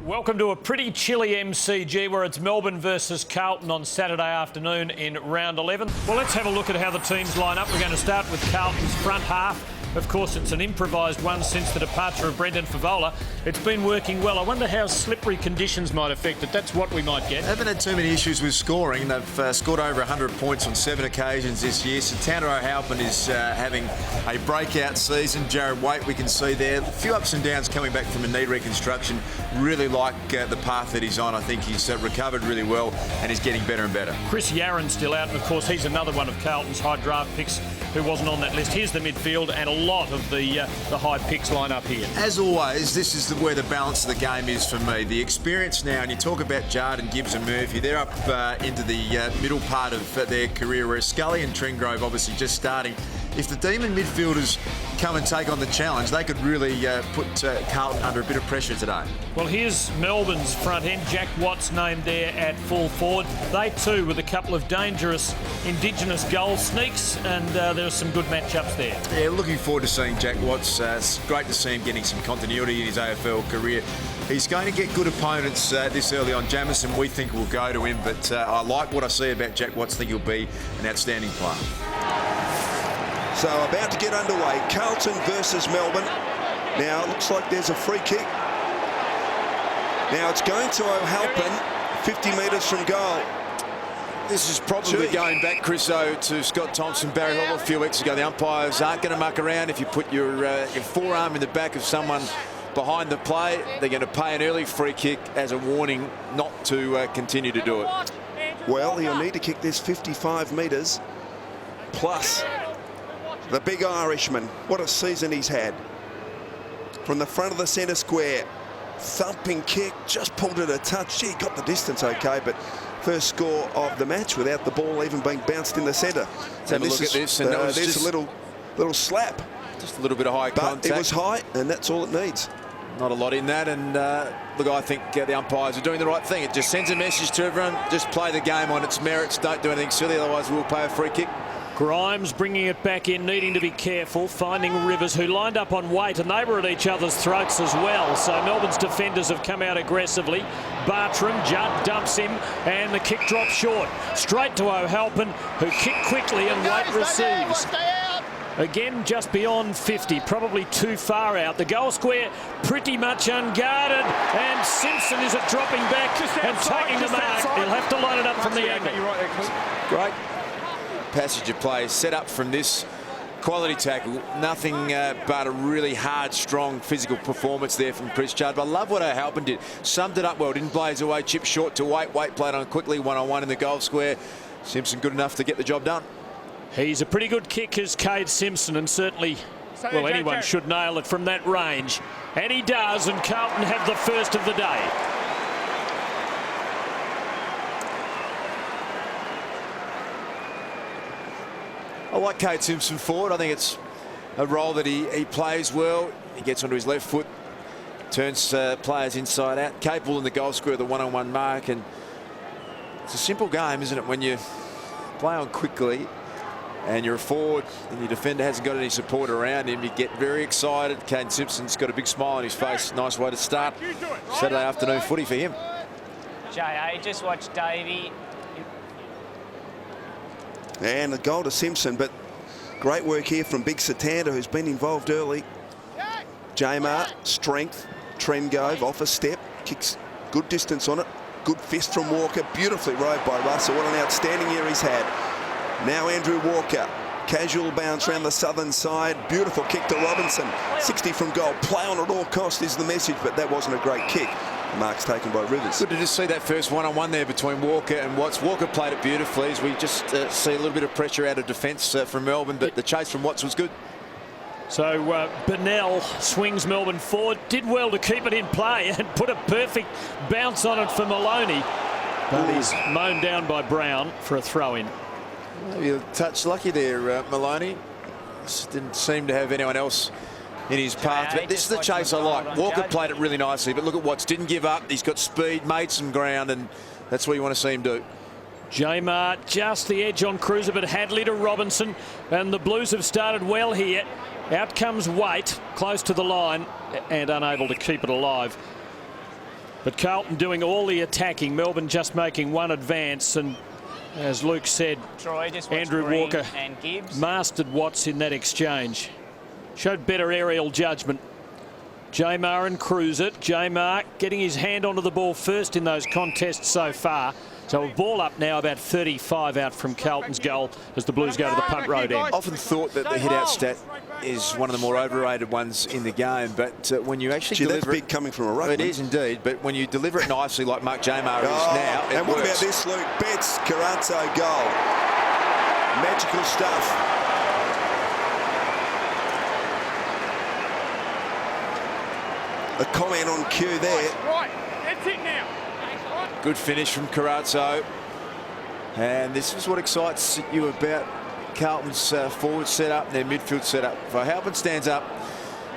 Welcome to a pretty chilly MCG where it's Melbourne versus Carlton on Saturday afternoon in round 11. Well, let's have a look at how the teams line up. We're going to start with Carlton's front half. Of course, it's an improvised one since the departure of Brendan Favola. It's been working well. I wonder how slippery conditions might affect it. That's what we might get. They haven't had too many issues with scoring. They've scored over 100 points on 7 occasions this year. Santana O'Halpin is having a breakout season. Jared Waite, we can see there. A few ups and downs coming back from a knee reconstruction. Really like the path that he's on. I think he's recovered really well and he's getting better and better. Chris Yarran's still out, and of course he's another one of Carlton's high draft picks who wasn't on that list. Here's the midfield, and a lot of the high picks line up here. As always, this is where the balance of the game is for me. The experience now, and you talk about Jarden, Gibbs and Murphy, they're up into the middle part of their career, whereas Scully and Tringrove obviously just starting. If the Demon midfielders come and take on the challenge, they could really put Carlton under a bit of pressure today. Well, here's Melbourne's front end. Jack Watt's named there at full forward. They too with a couple of dangerous Indigenous goal sneaks, and there's some good matchups there. Yeah, looking forward to seeing Jack Watts. It's great to see him getting some continuity in his AFL career. He's going to get good opponents this early on. Jamison, we think, will go to him, but I like what I see about Jack Watts. I think he'll be an outstanding player. So about to get underway, Carlton versus Melbourne. Now it looks like there's a free kick. Now it's going to O'Halpin, 50 metres from goal. This is probably going back, Chriso, to Scott Thompson, Barry Hall a few weeks ago. The umpires aren't going to muck around. If you put your forearm in the back of someone behind the play, they're going to pay an early free kick as a warning not to continue to do it. Well, he'll need to kick this 55 metres plus. The big Irishman, what a season he's had. From the front of the centre square, thumping kick, just pulled it a touch. Gee, got the distance okay, but first score of the match without the ball even being bounced in the centre. Let's have a look at this. And there's just a little slap. Just a little bit of high contact. But it was high, and that's all it needs. Not a lot in that, and look, I think the umpires are doing the right thing. It just sends a message to everyone, just play the game on its merits, don't do anything silly, otherwise we'll pay a free kick. Grimes bringing it back in, needing to be careful, finding Rivers, who lined up on Waite, and they were at each other's throats as well. So Melbourne's defenders have come out aggressively. Bartram, Judd dumps him, and the kick drops short. Straight to O'Halpin, who kicked quickly, and Waite receives. Again, just beyond 50, probably too far out. The goal square pretty much unguarded, and Simpson is dropping back and taking the mark. He'll have to line it up from the angle. Great passage of play set up from this quality tackle. Nothing but a really hard, strong physical performance there from Chris Judd. But I love what O'Halpin did. Summed it up well, didn't blaze away, chip short to Waite. Waite played on quickly, one-on-one in the goal square. Simpson good enough to get the job done. He's a pretty good kicker, Cade Simpson, and certainly, well, anyone should nail it from that range. And he does, and Carlton have the first of the day. I like Cade Simpson forward. I think it's a role that he plays well. He gets onto his left foot, turns players inside out, capable in the goal square of the one-on-one mark. And it's a simple game, isn't it, when you play on quickly and you're a forward and your defender hasn't got any support around him, you get very excited. Cade Simpson's got a big smile on his face. Nice way to start Saturday afternoon footy for him. J.A., just watch Davey. And a goal to Simpson, but great work here from Big Satanda, who's been involved early. Jamar, strength, Trengove off a step, kicks good distance on it. Good fist from Walker, beautifully rode by Russell. What an outstanding year he's had. Now Andrew Walker, casual bounce around the southern side. Beautiful kick to Robinson, 60 from goal. Play on at all costs is the message, but that wasn't a great kick. Marks taken by Rivers. Good to just see that first one-on-one there between Walker and Watts. Walker played it beautifully as we just see a little bit of pressure out of defence from Melbourne, but the chase from Watts was good. So Burnell swings Melbourne forward, did well to keep it in play and put a perfect bounce on it for Maloney. But he's mown down by Brown for a throw-in. Maybe a touch lucky there, Maloney. Just didn't seem to have anyone else in his path, but this is the chase I like. Walker played it really nicely, but look at Watts, didn't give up. He's got speed, made some ground, and that's what you want to see him do. Jamar just the edge on Cruiser, but Hadley to Robinson, and the Blues have started well here. Out comes Waite, close to the line, and unable to keep it alive. But Carlton doing all the attacking, Melbourne just making one advance, and as Luke said, Troy, just Andrew Green Walker and Gibbs mastered Watts in that exchange. Showed better aerial judgment. Jamar and Cruiser. Jamar getting his hand onto the ball first in those contests so far. So a ball up now about 35 out from Carlton's goal as the Blues go to the punt road end. Often thought that the hit-out stat is one of the more overrated ones in the game, but when you actually deliver that's big coming from a ruckman. It is indeed, but when you deliver it nicely like Mark Jamar is now, it and what works. about this, Luke? Betts, Carrazzo goal. Magical stuff. A comment on cue there. Right, that's it now. Good finish from Carrazzo. And this is what excites you about Carlton's forward setup, their midfield setup. If Halpin stands up,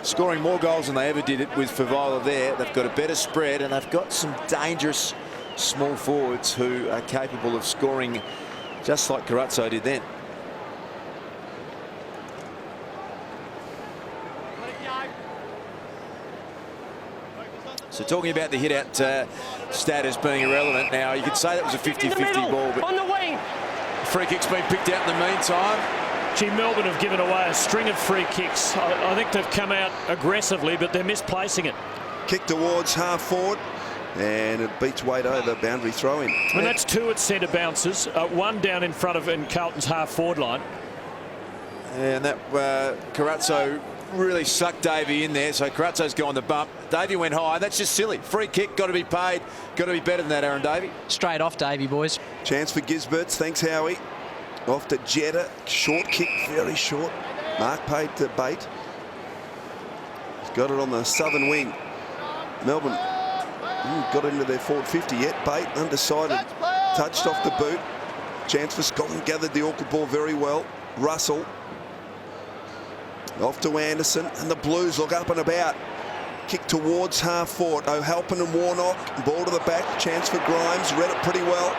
scoring more goals than they ever did it with Favola there. They've got a better spread, and they've got some dangerous small forwards who are capable of scoring just like Carrazzo did then. So talking about the hit-out stat as being irrelevant now, you could say that was a 50-50 ball, but on the wing. Free kick's been picked out in the meantime. Gee, Melbourne have given away a string of free kicks. I think they've come out aggressively, but they're misplacing it. Kick towards half forward, and it beats Wade over, boundary throw-in. And that's two at centre bounces, one down in front of in Carlton's half forward line. And that Carrazzo really sucked Davey in there, so Carrazzo's gone the bump. Davey went high. That's just silly. Free kick, got to be paid. Got to be better than that, Aaron Davey. Straight off, Davey, boys. Chance for Gisberts. Thanks, Howie. Off to Jetta. Short kick, very short. Mark paid to Bate. He's got it on the southern wing. Melbourne got into their forward 50 yet. Bate undecided. Touched off the boot. Chance for Scotland. Gathered the awkward ball very well. Russell. Off to Anderson, and the Blues look up and about. Kick towards half forward. O'Halpin and Warnock. Ball to the back. Chance for Grimes. Read it pretty well.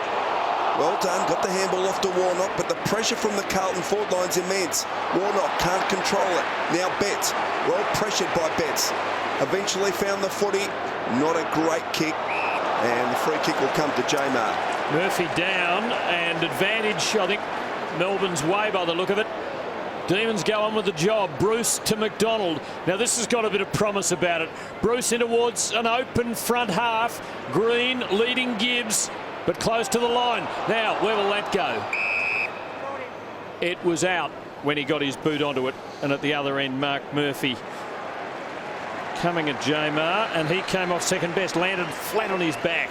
Well done. Got the handball off to Warnock, but the pressure from the Carlton forward line's immense. Warnock can't control it. Now Betts. Well pressured by Betts. Eventually found the footy. Not a great kick. And the free kick will come to Jamar. Murphy down, and advantage, I think, Melbourne's way by the look of it. Demons go on with the job. Bruce to McDonald. Now this has got a bit of promise about it. Bruce in towards an open front half. Green leading Gibbs, but close to the line. Now where will that go? It was out when he got his boot onto it. And at the other end, Mark Murphy coming at Jamar, and he came off second best, landed flat on his back.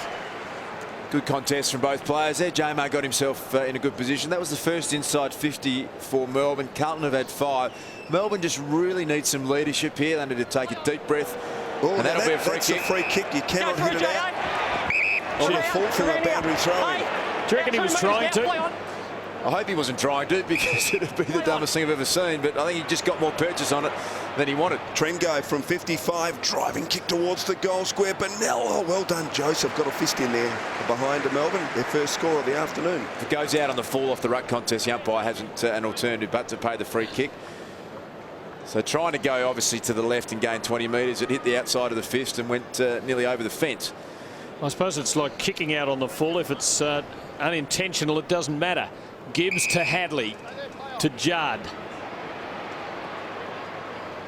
Good contest from both players there. Jamar got himself in a good position. That was the first inside 50 for Melbourne. Carlton have had 5. Melbourne just really needs some leadership here. They need to take a deep breath. Oh, and that'll be a free that's kick. A free kick. You cannot hit it out. On the full from a boundary throw-in. Do you reckon he was trying to? I hope he wasn't trying to, because it'd be the dumbest thing I've ever seen, but I think he just got more purchase on it than he wanted. Trengo from 55, driving kick towards the goal square. Bennell, oh, well done, Joseph. Got a fist in there behind to Melbourne, their first score of the afternoon. If it goes out on the fall off the ruck contest, the umpire hasn't an alternative but to pay the free kick. So trying to go obviously to the left and gain 20 metres, it hit the outside of the fist and went nearly over the fence. I suppose it's like kicking out on the full. If it's unintentional, it doesn't matter. Gibbs to Hadley, to Judd.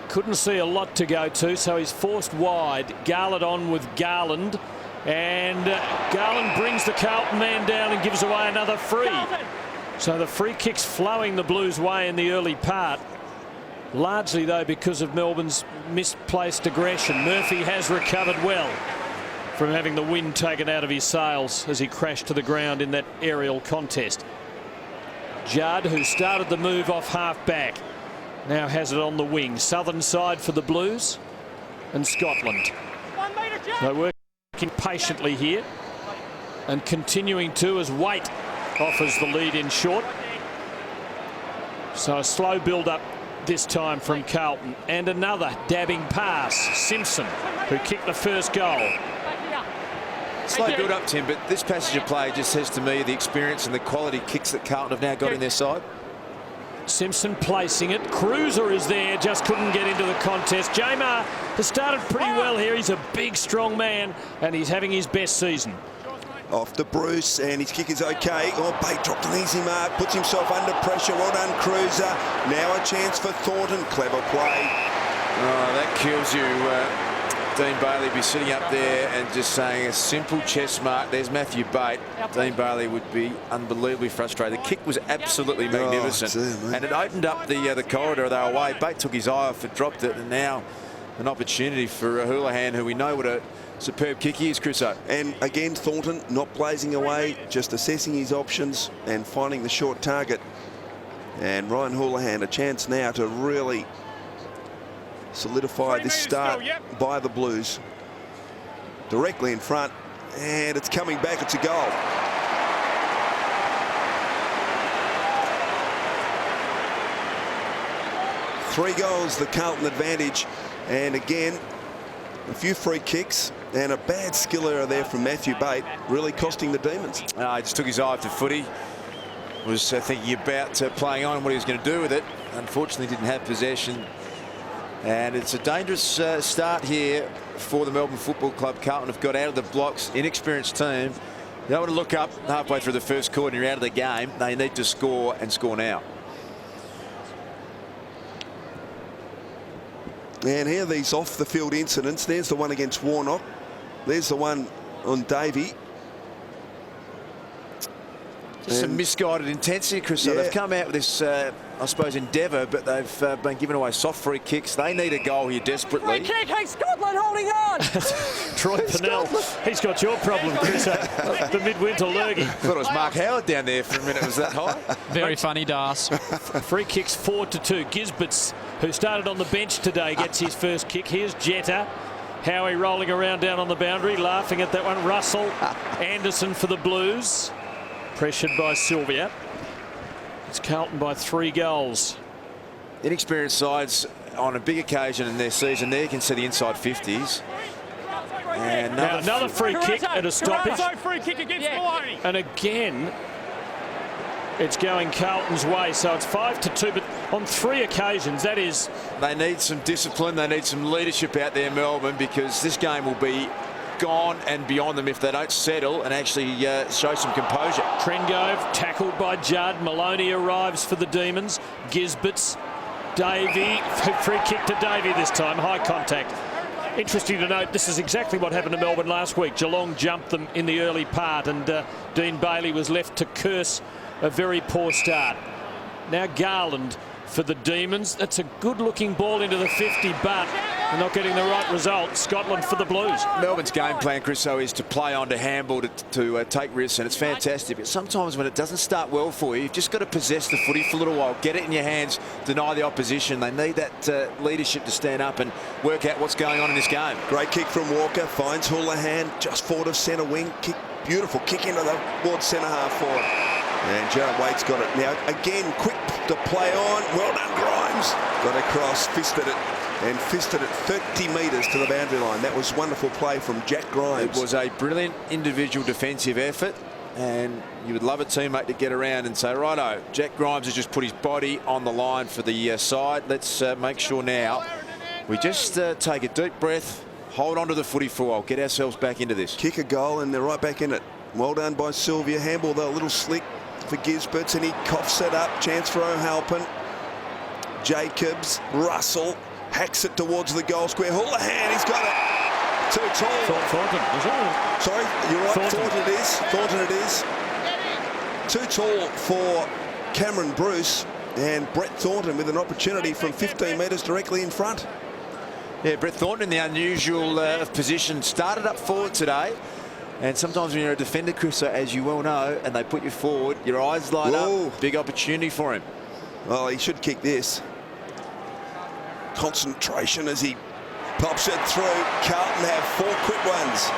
Couldn't see a lot to go to, so he's forced wide. Garland on with Garland, and Garland brings the Carlton man down and gives away another free. So the free kick's flowing the Blues' way in the early part, largely though because of Melbourne's misplaced aggression. Murphy has recovered well from having the wind taken out of his sails as he crashed to the ground in that aerial contest. Judd, who started the move off half-back, now has it on the wing. Southern side for the Blues and Scotland. They're working patiently here and continuing to as Waite offers the lead in short. So a slow build-up this time from Carlton, and another dabbing pass. Simpson, who kicked the first goal. Slow build up, Tim, but this passage of play just says to me the experience and the quality kicks that Carlton have now got in their side. Simpson placing it. Cruiser is there, just couldn't get into the contest. Jamar has started pretty well here. He's a big, strong man, and he's having his best season. Off to Bruce, and his kick is okay. Oh, Bate dropped an easy mark, puts himself under pressure. Well done, Cruiser. Now a chance for Thornton. Clever play. Oh, that kills you. Dean Bailey be sitting up there and just saying a simple chest mark. There's Matthew Bate. Dean Bailey would be unbelievably frustrated. The kick was absolutely magnificent, and it opened up the corridor. They were away. Bate took his eye off it, dropped it, and now an opportunity for Houlihan, who we know what a superb kick he is, Chriso. And again, Thornton not blazing away, just assessing his options and finding the short target. And Ryan Houlihan a chance now to really solidify this start by the Blues. Directly in front, and it's coming back. It's a goal. Three goals, the Carlton advantage. And again, a few free kicks and a bad skill error there from Matthew Bate, really costing the Demons. He just took his eye off the footy. Was thinking about playing on what he was going to do with it. Unfortunately, didn't have possession. And it's a dangerous start here for the Melbourne Football Club. Carlton have got out of the blocks, inexperienced team. You don't want to look up halfway through the first quarter and you're out of the game. They need to score and score now. And here are these off the field incidents. There's the one against Warnock. There's the one on Davey. Just some misguided intensity, Chris. So they've come out with this, I suppose, endeavour, but they've been giving away soft free kicks. They need a goal here desperately. Free kick, hey, Scotland holding on! Troy Pennell, he's got your problem, Chris. The midwinter lurgy. I thought it was Mark Howard down there for a minute. Was that high? Very funny, Das. Free kicks 4-2. Gisbert's, who started on the bench today, gets his first kick. Here's Jetta. Howie rolling around down on the boundary, laughing at that one. Russell, Anderson for the Blues. Pressured by Sylvia. It's Carlton by 3 goals. Inexperienced sides on a big occasion in their season there can see the inside 50s. And another free kick and a stoppage. Free kick against Maloney. And again, it's going Carlton's way. So it's 5-2, but on 3 occasions, that is. They need some discipline. They need some leadership out there, Melbourne, because this game will be gone and beyond them if they don't settle and actually show some composure. Trengove tackled by Judd. Maloney arrives for the Demons. Gisbert's, Davey, free kick to Davey this time, high contact. Interesting to note, this is exactly what happened to Melbourne last week. Geelong jumped them in the early part, and Dean Bailey was left to curse a very poor start. Now Garland for the Demons. That's a good-looking ball into the 50, but they're not getting the right result. Scotland for the Blues. Melbourne's game plan, Chris, is to play on to handball, to take risks, and it's fantastic. But sometimes when it doesn't start well for you, you've just got to possess the footy for a little while, get it in your hands, deny the opposition. They need that leadership to stand up and work out what's going on in this game. Great kick from Walker, finds Houlihan just forward of centre wing. Kick, beautiful kick into the towards centre half forward. And Jarrett Waite's got it now. Again, quick to play on. Well done, Grimes. Got across, fisted it, and fisted it 30 metres to the boundary line. That was wonderful play from Jack Grimes. It was a brilliant individual defensive effort, and you would love a teammate to get around and say, righto, Jack Grimes has just put his body on the line for the side. Let's make sure now we just take a deep breath, hold on to the footy for a while, get ourselves back into this. Kick a goal, and they're right back in it. Well done by Sylvia. Handball, though, a little slick for Gisberts, and he coughs it up. Chance for O'Halpin. Jacobs, Russell, hacks it towards the goal square. Houlihan, he's got it. Too tall. Thornton, is it? Sorry, you're right. Thornton. Thornton it is. Thornton it is. Too tall for Cameron Bruce, and Brett Thornton with an opportunity from 15 metres directly in front. Yeah, Brett Thornton in the unusual position. Started up forward today. And sometimes when you're a defender, Chris, as you well know, and they put you forward, your eyes light up. Big opportunity for him. Well, he should kick this. Concentration as he pops it through. Carlton have 4 quick ones.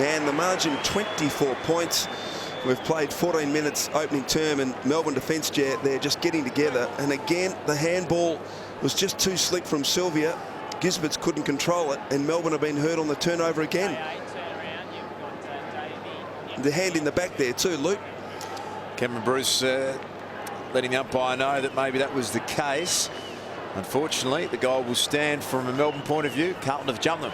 And the margin 24 points. We've played 14 minutes opening term, and Melbourne defence, they're just getting together. And again, the handball was just too slick from Sylvia. Gisberts couldn't control it, and Melbourne have been hurt on the turnover again. The hand in the back there too, Luke. Cameron Bruce letting the umpire know that maybe that was the case. Unfortunately, the goal will stand from a Melbourne point of view. Carlton have jumped them.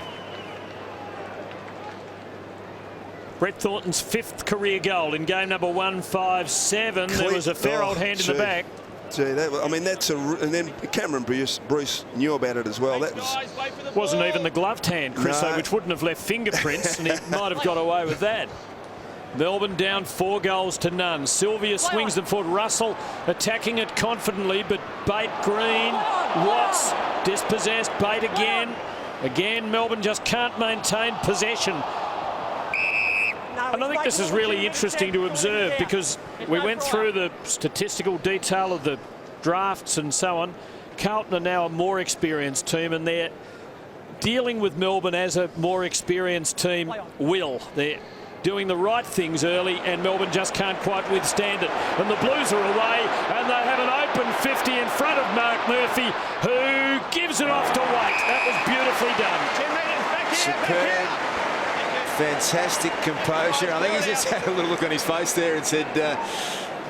Brett Thornton's 5th career goal in game number 157. There was a fair old hand in the back. Gee, I mean, that's and then Cameron Bruce knew about it as well. That wasn't even the gloved hand, Chris, No. which wouldn't have left fingerprints, and he might have got away with that. Melbourne down 4 goals to none. Sylvia swings them forward. Russell attacking it confidently, but Bate Green. Watts dispossessed. Bate again. Again, Melbourne just can't maintain possession. And I think this is really interesting to observe, because we went through the statistical detail of the drafts and so on. Carlton are now a more experienced team, and they're dealing with Melbourne as a more experienced team will. They're doing the right things early, and Melbourne just can't quite withstand it. And the Blues are away, and they have an open 50 in front of Mark Murphy, who gives it off to Waite. That was beautifully done. Superb. Fantastic composure. I think he's just had a little look on his face there and said,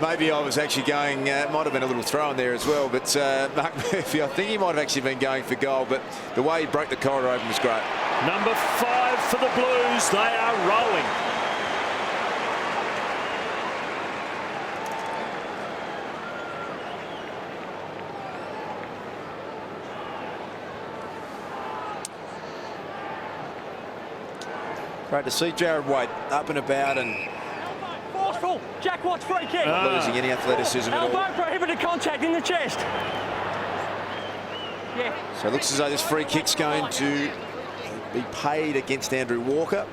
maybe I was actually going, might have been a little throw in there as well, but Mark Murphy, I think he might have actually been going for goal, but the way he broke the corridor open was great. Number 5 for the Blues. They are rolling. Great to see Jared Waite up and about and Forceful. Jack Watts free kick. not losing any athleticism at all. Elbow prohibited contact in the chest. Yeah. So it looks as though this free kick's going to be paid against Andrew Walker.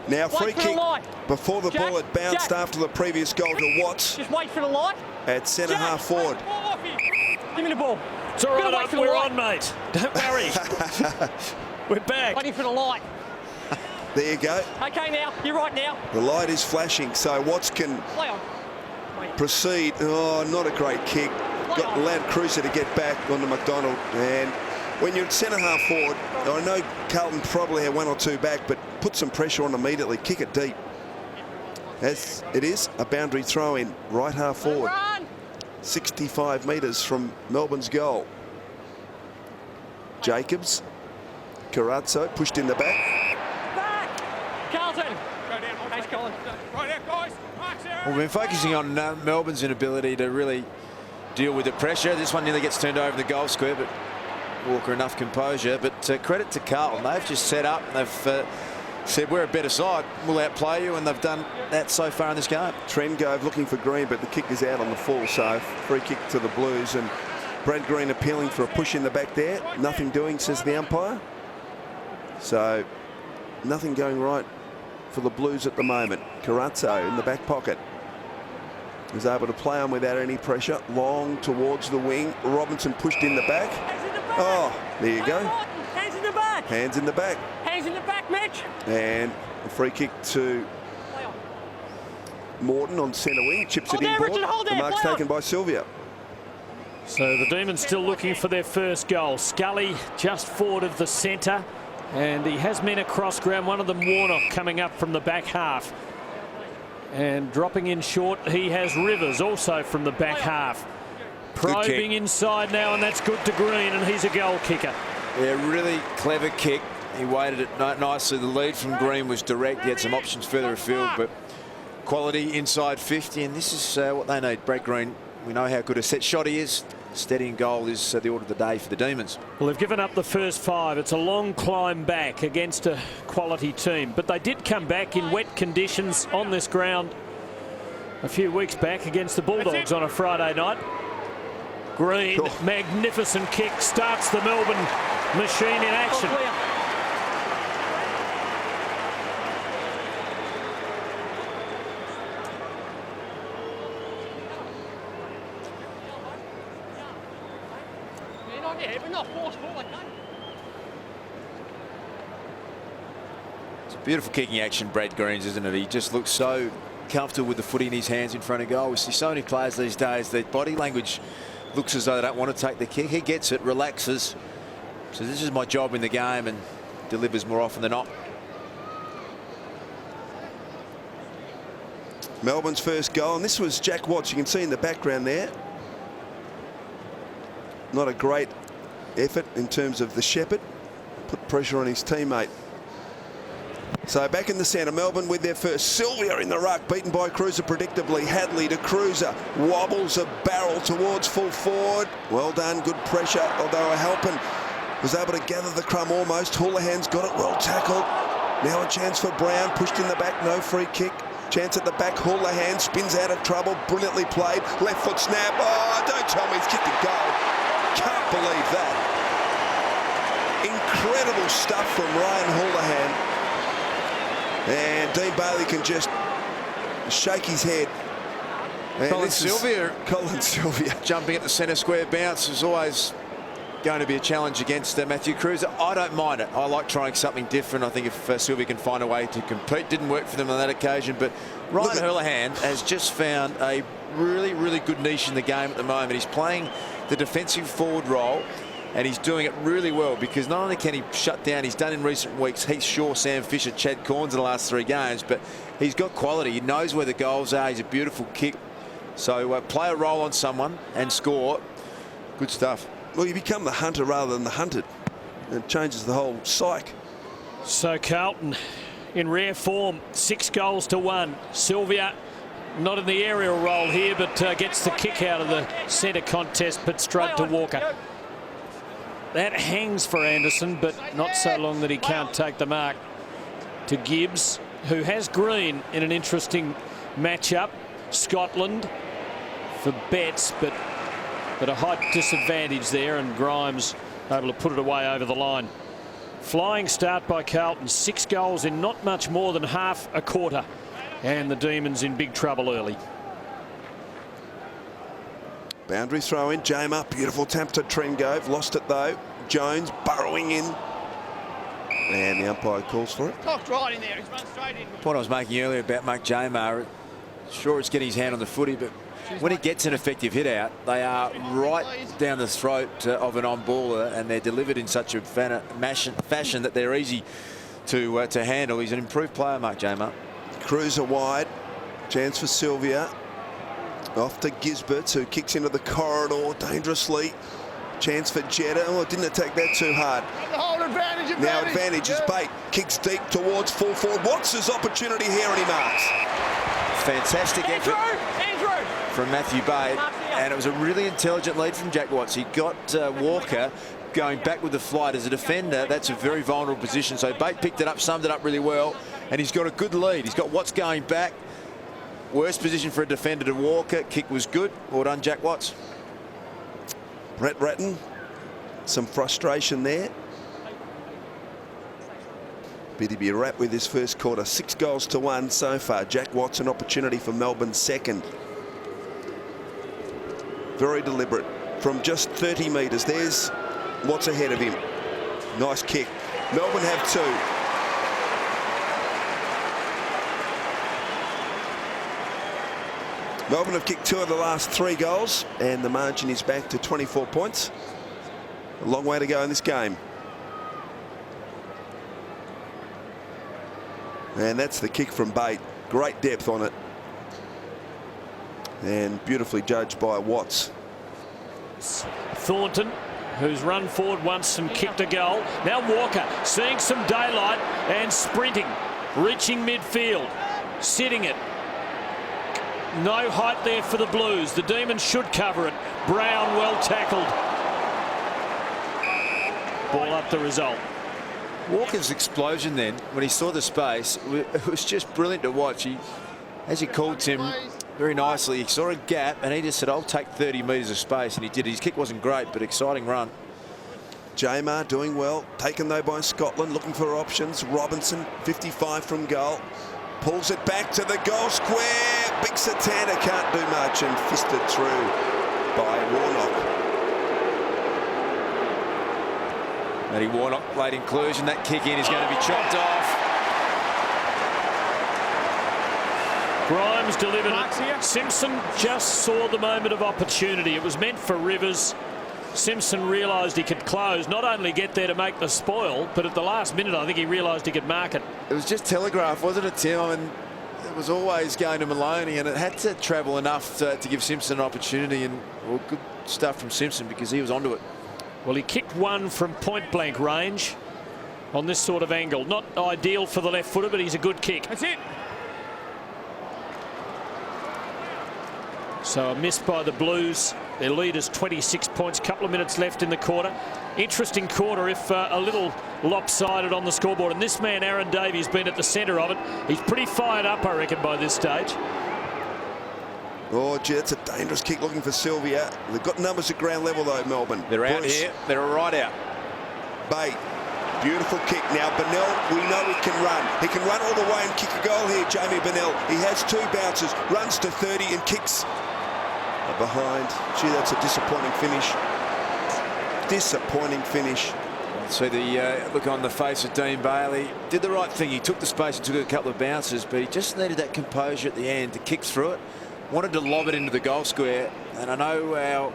now free Wait for the kick light. before the Jack, ball had bounced Jack. after the previous goal to Watts Just wait for the light. at centre Jack, half forward. ball off you. Give me the ball. It's all Gotta wait right, for the we're light. on, mate. Don't worry. We're back. Waiting for the light. There you go. Okay, now you're right now. The light is flashing, so Watts can Play on. Wait. proceed. Oh, not a great kick. Got allowed Cruiser to get back onto McDonald. And when you're at centre half forward, I know Carlton probably had 1 or 2 back, but put some pressure on immediately. Kick it deep. As it is a boundary throw in right half forward. Run. 65 metres from Melbourne's goal. Jacobs, Carazzo pushed in the back. Back. Carlton. Thanks, Colin. Right out, guys. Mark's there. Well, we've been focusing on Melbourne's inability to really deal with the pressure. This one nearly gets turned over in the goal square, but Walker enough composure. But credit to Carlton. They've just set up and they've said we're a better side. We'll outplay you, and they've done that so far in this game. Trengove looking for Green, but the kick is out on the full, so free kick to the Blues. And Brad Green appealing for a push in the back there. Nothing doing, says the umpire. So nothing going right for the Blues at the moment. Carazzo in the back pocket is able to play on without any pressure. Long towards the wing. Robinson pushed in the back. Hands in the back. Oh, there you go. Hands in the back. Hands in the back. Hands in the back, Mitch. And a free kick to Play on. Morton on centre wing. Chips Hold it there, inboard. Richard, hold The there, mark's play on. taken by Sylvia. So the Demons still looking for their first goal. Scully just forward of the centre, and he has men across ground. One of them, Warnock, coming up from the back half. And dropping in short, he has Rivers also from the back half. Probing inside now, and that's good to Green, and he's a goal kicker. Yeah, really clever kick. He weighted it nicely. The lead from Green was direct. He had some options further afield, but quality inside 50, and this is what they need. Brett Green, we know how good a set shot he is. Steady and goal is the order of the day for the Demons. Well, they've given up the first 5. It's a long climb back against a quality team, but they did come back in wet conditions on this ground a few weeks back against the Bulldogs on a Friday night. Green, magnificent kick, starts the Melbourne machine in action. It's a beautiful kicking action, Brad Green's, isn't it? He just looks so comfortable with the footy in his hands in front of goal. We see so many players these days, their body language looks as though they don't want to take the kick. He gets it, relaxes. So this is my job in the game, and delivers more often than not. Melbourne's first goal, and this was Jack Watts. You can see in the background there. Not a great effort in terms of the shepherd. Put pressure on his teammate. So back in the centre, Melbourne with their first. Sylvia in the ruck, beaten by Cruiser predictably. Hadley to Cruiser, wobbles a barrel towards full forward. Well done, good pressure, although Halpin was able to gather the crumb almost. Houlihan's got it, well tackled. Now a chance for Brown, pushed in the back, no free kick. Chance at the back, Houlihan spins out of trouble, brilliantly played. Left foot snap, oh, don't tell me he's kicked a goal. Can't believe that. Incredible stuff from Ryan Houlihan. And Dean Bailey can just shake his head. And Colin Sylvia. Colin Sylvia. Jumping at the centre square bounce is always going to be a challenge against Matthew Cruiser. I don't mind it. I like trying something different. I think if Sylvia can find a way to compete. Didn't work for them on that occasion, but Ryan Houlihan has just found a really, really good niche in the game at the moment. He's playing the defensive forward role, and he's doing it really well, because not only can he shut down, he's done in recent weeks, Heath Shaw, Sam Fisher, Chad Corns in the last 3 games, but he's got quality. He knows where the goals are. He's a beautiful kick. So play a role on someone and score. Good stuff. Well, you become the hunter rather than the hunted. It changes the whole psyche. So Carlton in rare form, 6 goals to 1. Sylvia not in the aerial role here, but gets the kick out of the centre contest, but straight to Walker. That hangs for Anderson, but not so long that he can't take the mark. To Gibbs, who has Green in an interesting matchup. Scotland for Betts, but a height disadvantage there, and Grimes able to put it away over the line. Flying start by Carlton, 6 goals in not much more than half a quarter, and the Demons in big trouble early. Boundary throw in, Jamer, beautiful tap to Trengove, lost it though. Jones burrowing in, and the umpire calls for it. Cocked right in there, he's run straight in. The point I was making earlier about Mark Jamer, sure it's getting his hand on the footy, but when he gets an effective hit out, they are right down the throat of an on-baller, and they're delivered in such a fashion that they're easy to handle. He's an improved player, Mark Jamer. Cruiser wide, chance for Sylvia. Off to Gisberts, who kicks into the corridor dangerously. Chance for Jetta. Oh, didn't attack that too hard. Now advantage is Bate. Kicks deep towards full forward. Watts' opportunity here, and he marks. Fantastic effort from Matthew Bate, and it was a really intelligent lead from Jack Watts. He got Walker going back with the flight. As a defender, that's a very vulnerable position. So Bate picked it up, summed it up really well, and he's got a good lead. He's got Watts going back. Worst position for a defender to Walker. Kick was good. Well done, Jack Watts. Brett Ratton, some frustration there. Biddy wrapped with his first quarter. 6 goals to 1 so far. Jack Watts, an opportunity for Melbourne's second. Very deliberate from just 30 metres. There's Watts ahead of him. Nice kick. Melbourne have 2. Melbourne have kicked 2 of the last 3 goals, and the margin is back to 24 points. A long way to go in this game. And that's the kick from Bate. Great depth on it. And beautifully judged by Watts. Thornton, who's run forward once and kicked a goal. Now Walker seeing some daylight and sprinting, reaching midfield, sitting it. No height there for the Blues. The Demons should cover it. Brown well tackled. Ball up the result. Walker's explosion then, when he saw the space, it was just brilliant to watch. He, as he called Tim very nicely, he saw a gap and he just said, I'll take 30 metres of space, and he did. His kick wasn't great, but exciting run. Jamer doing well, taken though by Scotland, looking for options. Robinson, 55 from goal. Pulls it back to the goal square. Big Satana can't do much, and fisted through by Warnock. Matty Warnock, late inclusion. That kick in is going to be chopped off. Grimes delivered it. Simpson just saw the moment of opportunity. It was meant for Rivers. Simpson realised he could close, not only get there to make the spoil, but at the last minute I think he realised he could mark it. It was just telegraph, wasn't it, Tim? I mean, it was always going to Maloney, and it had to travel enough to give Simpson an opportunity. And well, good stuff from Simpson because he was onto it. Well, he kicked one from point-blank range on this sort of angle. Not ideal for the left footer, but he's a good kick. That's it. So a miss by the Blues. Their lead is 26 points. Couple of minutes left in the quarter. Interesting quarter, if a little lopsided on the scoreboard. And this man, Aaron Davies, been at the centre of it. He's pretty fired up, I reckon, by this stage. Oh, gee, it's a dangerous kick looking for Sylvia. They've got numbers at ground level, though, Melbourne. They're out Bruce. here. They're right out. Bate. Beautiful kick. Now, Bennell, we know he can run. He can run all the way and kick a goal here, Jamie Bennell. He has 2 bounces, runs to 30 and kicks behind. Gee, that's a disappointing finish. Disappointing finish. See the look on the face of Dean Bailey. Did the right thing. He took the space and took a couple of bounces, but he just needed that composure at the end to kick through it. Wanted to lob it into the goal square. And I know our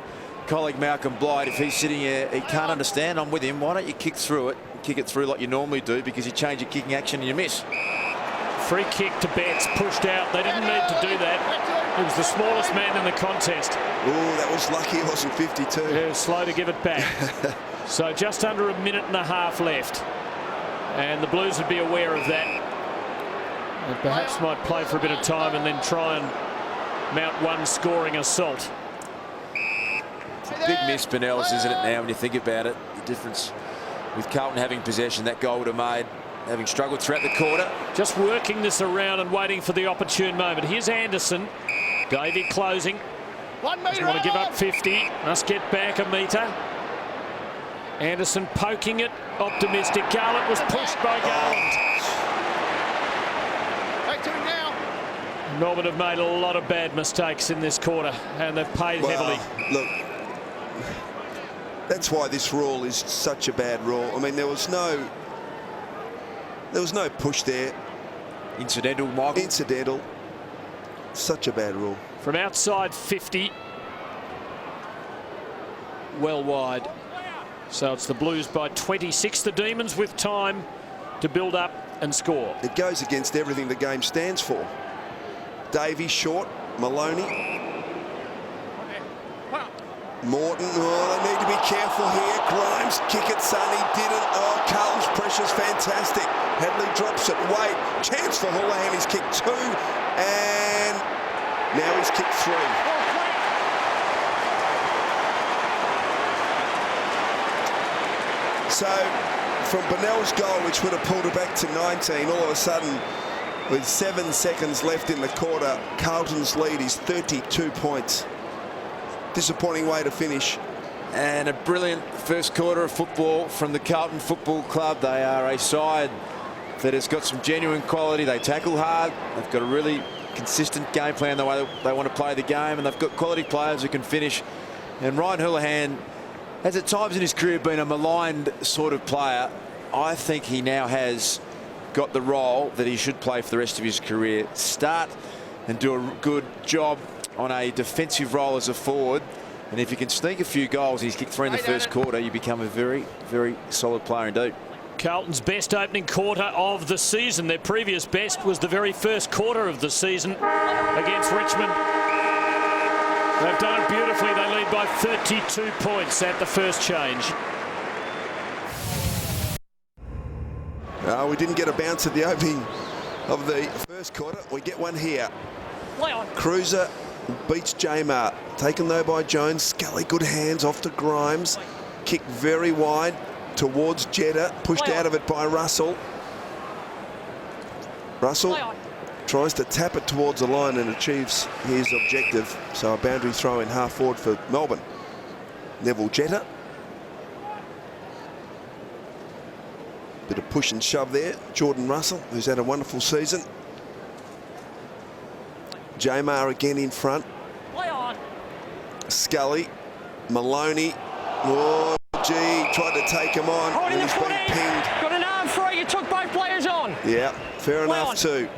colleague Malcolm Blight, if he's sitting here, he can't understand. I'm with him. Why don't you kick through it? Kick it through like you normally do, because you change your kicking action and you miss. Free kick to Betts, pushed out. They didn't need to do that. He was the smallest man in the contest. Oh, that was lucky it wasn't 52. Yeah, slow to give it back. So just under a minute and a half left. And the Blues would be aware of that. And perhaps might play for a bit of time and then try and mount one scoring assault. It's a big miss, Benells, isn't it, now, when you think about it? The difference with Carlton having possession, that goal would have made, having struggled throughout the quarter. Just working this around and waiting for the opportune moment. Here's Anderson. Davey closing. 1 metre. Doesn't want to give up 50. Must get back a metre. Anderson poking it. Optimistic. Garland was pushed by Garland. Back to him now. Melbourne have made a lot of bad mistakes in this quarter, and they've paid heavily. Look, that's why this rule is such a bad rule. I mean, there was no push there. Incidental, Michael. Incidental. Such a bad rule. From outside 50. Well wide. So it's the Blues by 26. The Demons with time to build up and score. It goes against everything the game stands for. Davey short. Maloney. Morton, oh, they need to be careful here. Grimes, kick it, Sonny, didn't. Oh, Carlton's pressure's fantastic. Hadley drops it. Wait, chance for Houlihan. He's kicked 2, and now he's kicked 3. So, from Bennell's goal, which would have pulled it back to 19, all of a sudden, with 7 seconds left in the quarter, Carlton's lead is 32 points. Disappointing way to finish. And a brilliant first quarter of football from the Carlton Football Club. They are a side that has got some genuine quality. They tackle hard. They've got a really consistent game plan the way they want to play the game, and they've got quality players who can finish. And Ryan Houlihan has at times in his career been a maligned sort of player. I think he now has got the role that he should play for the rest of his career. Start and do a good job on a defensive role as a forward, and if you can sneak a few goals, he's kicked 3 in the first quarter, you become a very, very solid player indeed. Carlton's best opening quarter of the season. Their previous best was the very first quarter of the season against Richmond. They've done it beautifully. They lead by 32 points at the first change. We didn't get a bounce at the opening of the first quarter. We get one here. Cruiser beats Jamar. Taken though by Jones. Scully, good hands off to Grimes. Kick very wide towards Jetta. Pushed out of it by Russell. Russell tries to tap it towards the line and achieves his objective. So a boundary throw in half forward for Melbourne. Neville Jetta. Bit of push and shove there. Jordan Russell, who's had a wonderful season. Jamar again in front. Scully. Maloney. Oh, gee, tried to take him on. And he's been pinged. Got an arm free. You took both players on. Yeah, fair enough too.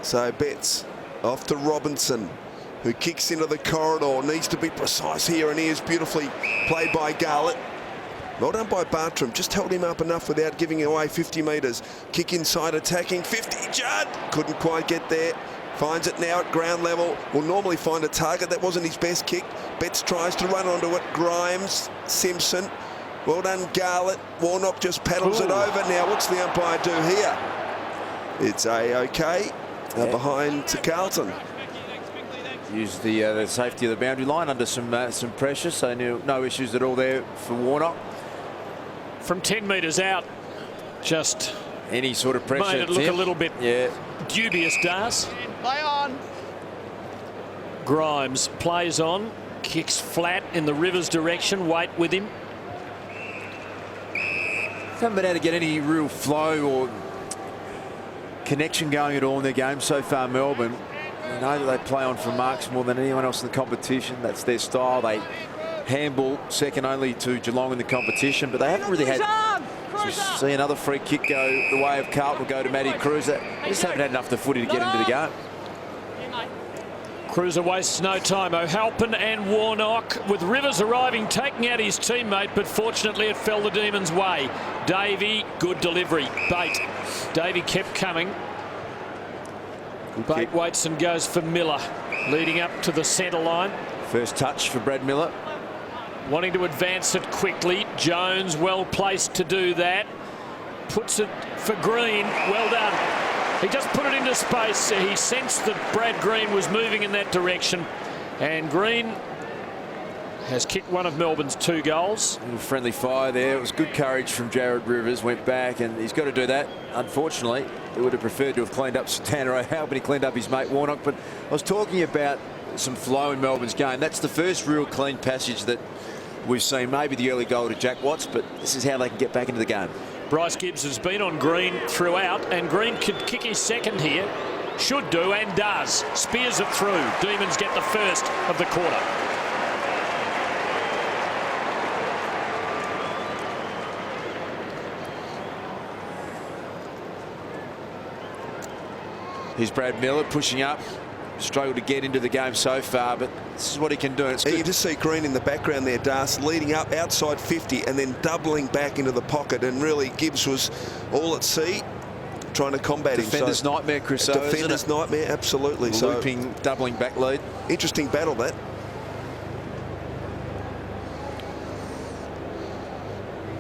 So Betts off to Robinson, who kicks into the corridor. Needs to be precise here, and he is beautifully played by Garlett. Well done by Bartram. Just held him up enough without giving away 50 metres. Kick inside, attacking 50. Judd couldn't quite get there. Finds it now at ground level. Will normally find a target. That wasn't his best kick. Betts tries to run onto it. Grimes, Simpson. Well done, Garlett. Warnock just paddles it over. Now, what's the umpire do here? It's A-OK. Behind to Carlton. Used the safety of the boundary line under some pressure, so no issues at all there for Warnock. From 10 metres out, just any sort of pressure made it look a little bit dubious, Dars. Play on. Grimes plays on, kicks flat in the Rivers direction. Wait with him. Haven't been able to get any real flow or connection going at all in their game so far, Melbourne. I know that they play on for marks more than anyone else in the competition. That's their style. They handball second only to Geelong in the competition, but they haven't really had. See another free kick go the way of Carlton, will go to Matty Cruiser. They just haven't had enough of the footy to get into the game. Cruiser wastes no time. O'Halpin and Warnock, with Rivers arriving, taking out his teammate, but fortunately it fell the Demons' way. Davey, good delivery. Bate. Davey kept coming. Bate waits and goes for Miller, leading up to the centre line. First touch for Brad Miller. Wanting to advance it quickly. Jones well placed to do that. Puts it for Green. Well done. He just put it into space. He sensed that Brad Green was moving in that direction. And Green has kicked one of Melbourne's 2 goals. A little friendly fire there. It was good courage from Jared Rivers. Went back, and he's got to do that. Unfortunately, he would have preferred to have cleaned up Santana O'Halpin. He cleaned up his mate Warnock. But I was talking about some flow in Melbourne's game. That's the first real clean passage that we've seen. Maybe the early goal to Jack Watts, but this is how they can get back into the game. Bryce Gibbs has been on Green throughout, and Green could kick his second here. Should do, and does. Spears it through. Demons get the first of the quarter. Here's Brad Miller pushing up. Struggled to get into the game so far, but this is what he can do. It's good. You just see Green in the background there, Das, leading up outside 50 and then doubling back into the pocket, and really Gibbs was all at sea trying to combat him. Defender's nightmare, Chris. Defender's nightmare, absolutely. Looping, doubling back lead. Interesting battle, that.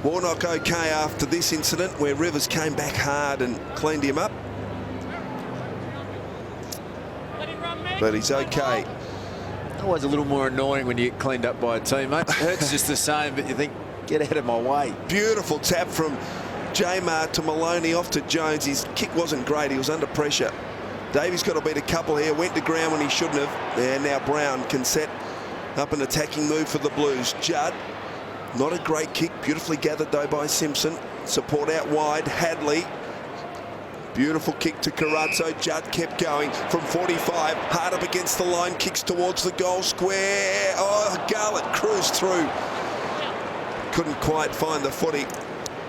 Warnock okay after this incident where Rivers came back hard and cleaned him up. But he's okay. Always a little more annoying when you get cleaned up by a teammate. It hurts just the same, but you think, get out of my way. Beautiful tap from Jamar to Maloney off to Jones. His kick wasn't great. He was under pressure. Davies got to beat a couple here. Went to ground when he shouldn't have. And now Brown can set up an attacking move for the Blues. Judd, not a great kick. Beautifully gathered, though, by Simpson. Support out wide. Hadley. Beautiful kick to Carazzo. Judd kept going from 45. Hard up against the line. Kicks towards the goal square. Oh, Garlett cruised through. Couldn't quite find the footy.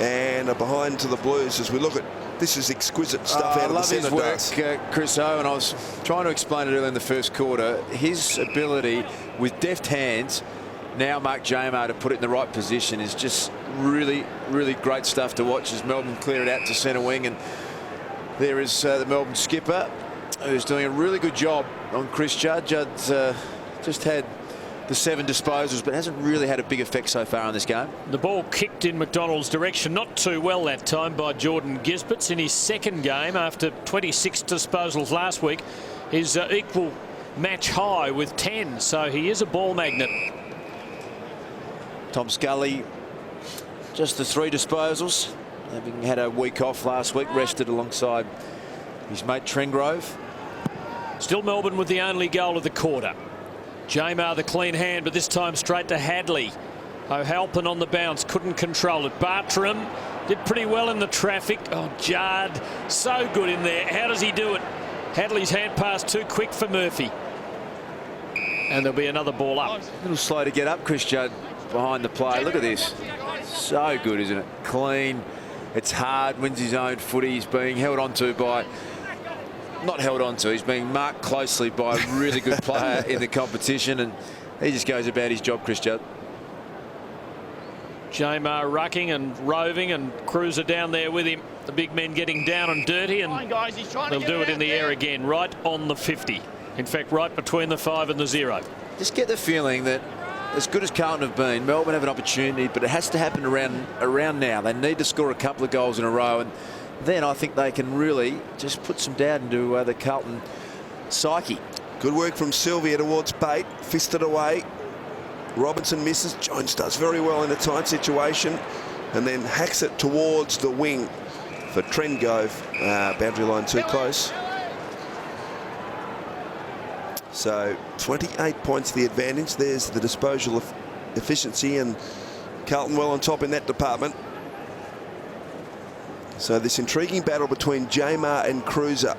And a behind to the Blues as we look at this. Is exquisite stuff out of the centre. I love his work, Chris O, and I was trying to explain it earlier in the first quarter. His ability with deft hands, now Mark Jamar to put it in the right position, is just really, really great stuff to watch as Melbourne clear it out to centre wing. And there is the Melbourne skipper, who's doing a really good job on Chris Judd. Judd's just had the 7 disposals, but hasn't really had a big effect so far in this game. The ball kicked in McDonald's direction, not too well that time by Jordan Gisbert's in his second game after 26 disposals last week. His equal match high with 10, so he is a ball magnet. Tom Scully, just the 3 disposals. Having had a week off last week, rested alongside his mate Trengrove. Still Melbourne with the only goal of the quarter. Jamar the clean hand, but this time straight to Hadley. O'Halpin on the bounce, couldn't control it. Bartram did pretty well in the traffic. Oh, Judd, so good in there. How does he do it? Hadley's hand pass too quick for Murphy. And there'll be another ball up. A little slow to get up, Chris Judd, behind the play. Look at this. So good, isn't it? Clean. It's hard, wins his own footy. He's being held onto by, not held onto, he's being marked closely by a really good player in the competition, and he just goes about his job, Chris Judd. Jamar rucking and roving, and Cruiser down there with him. The big men getting down and dirty, and they'll do it in the air again, right on the 50. In fact, right between the 5 and the 0. Just get the feeling that as good as Carlton have been, Melbourne have an opportunity, but it has to happen around now. They need to score a couple of goals in a row, and then I think they can really just put some doubt into the Carlton psyche. Good work from Sylvia towards Bate. Fisted away. Robinson misses. Jones does very well in a tight situation, and then hacks it towards the wing for Trengove. Boundary line too close. So 28 points the advantage. There's the disposal of efficiency, and Carlton well on top in that department. So this intriguing battle between Jamar and Cruiser.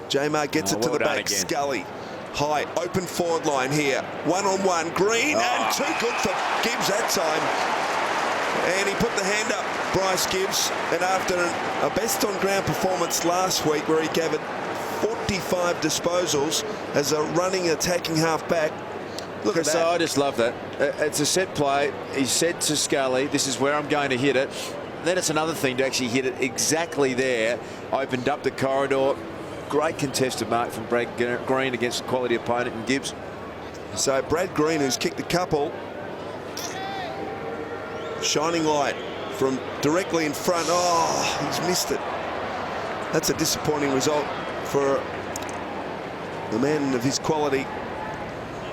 Jamar gets it to the back. Again. Scully. High, open forward line here. One-on-one, Green, and too good for Gibbs that time. And he put the hand up, Bryce Gibbs. And after a best-on-ground performance last week where he gathered 45 disposals as a running, attacking half-back. Look at that. So I just love that. It's a set play. He said to Scully, this is where I'm going to hit it. Then it's another thing to actually hit it exactly there. Opened up the corridor. Great contested mark from Brad Green against a quality opponent in Gibbs. So Brad Green, who's kicked a couple. Shining light from directly in front. Oh, he's missed it. That's a disappointing result for the man of his quality.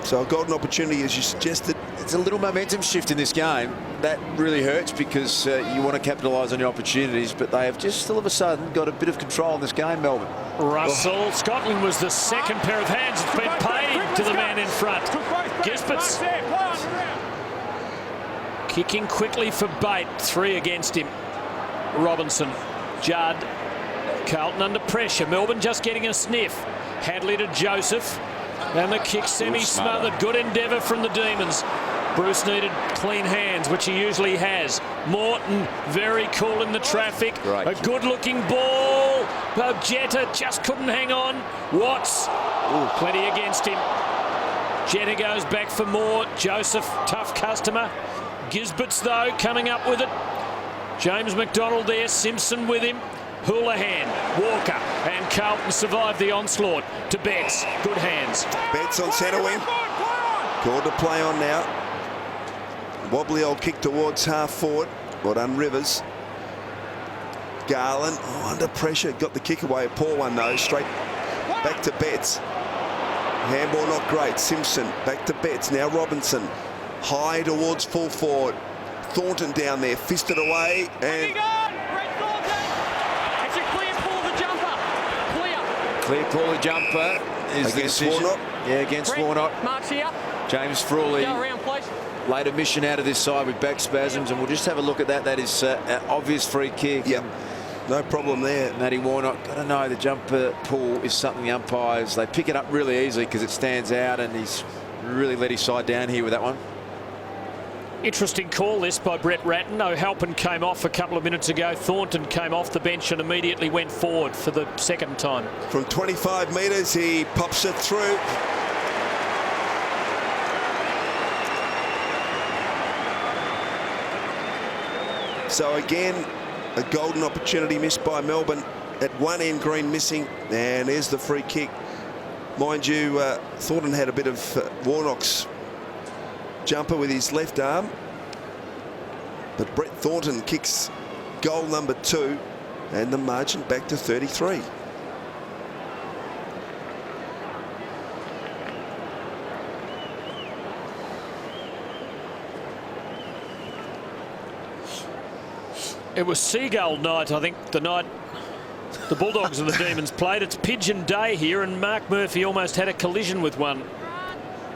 So a golden opportunity, as you suggested. It's a little momentum shift in this game. That really hurts because you want to capitalise on your opportunities, but they have just all of a sudden got a bit of control in this game, Melbourne. Russell, Scotland was the second pair of hands. It's been paid to the man in front. Gisbert's kicking quickly for Bate. 3 against him. Robinson, Judd, Carlton under pressure. Melbourne just getting a sniff. Hadley to Joseph. And the kick semi-smothered. Good endeavour from the Demons. Bruce needed clean hands, which he usually has. Morton, very cool in the traffic. Right. A good-looking ball. Jetta just couldn't hang on. Watts, plenty against him. Jetta goes back for more. Joseph, tough customer. Gisbert's, though, coming up with it. James McDonald there. Simpson with him. Houlihan, Walker, and Carlton survived the onslaught to Betts. Good hands. Betts on centre wing. Called to play on now. Wobbly old kick towards half forward. Well done, Rivers. Garland, under pressure. Got the kick away. A poor one, though. Straight back to Betts. Handball not great. Simpson back to Betts. Now Robinson. High towards full forward. Thornton down there. Fisted away. And clear pull the jumper is against Warnock. Yeah, against Warnock. Marks here. James Frawley. Go around, please. Late admission out of this side with back spasms, and we'll just have a look at that. That is an obvious free kick. Yep, no problem there. Matty Warnock, got to know the jumper pull is something the umpires, they pick it up really easily because it stands out, and he's really let his side down here with that one. Interesting call this by Brett Ratton. O'Halpin came off a couple of minutes ago. Thornton came off the bench and immediately went forward for the second time. From 25 metres, he pops it through. So again, a golden opportunity missed by Melbourne. At one end, Green missing, and there's the free kick. Mind you, Thornton had a bit of Warnock's jumper with his left arm, but Brett Thornton kicks goal number 2, and the margin back to 33. It was Seagull night, I think, the night the Bulldogs and the Demons played. It's Pigeon Day here, and Mark Murphy almost had a collision with one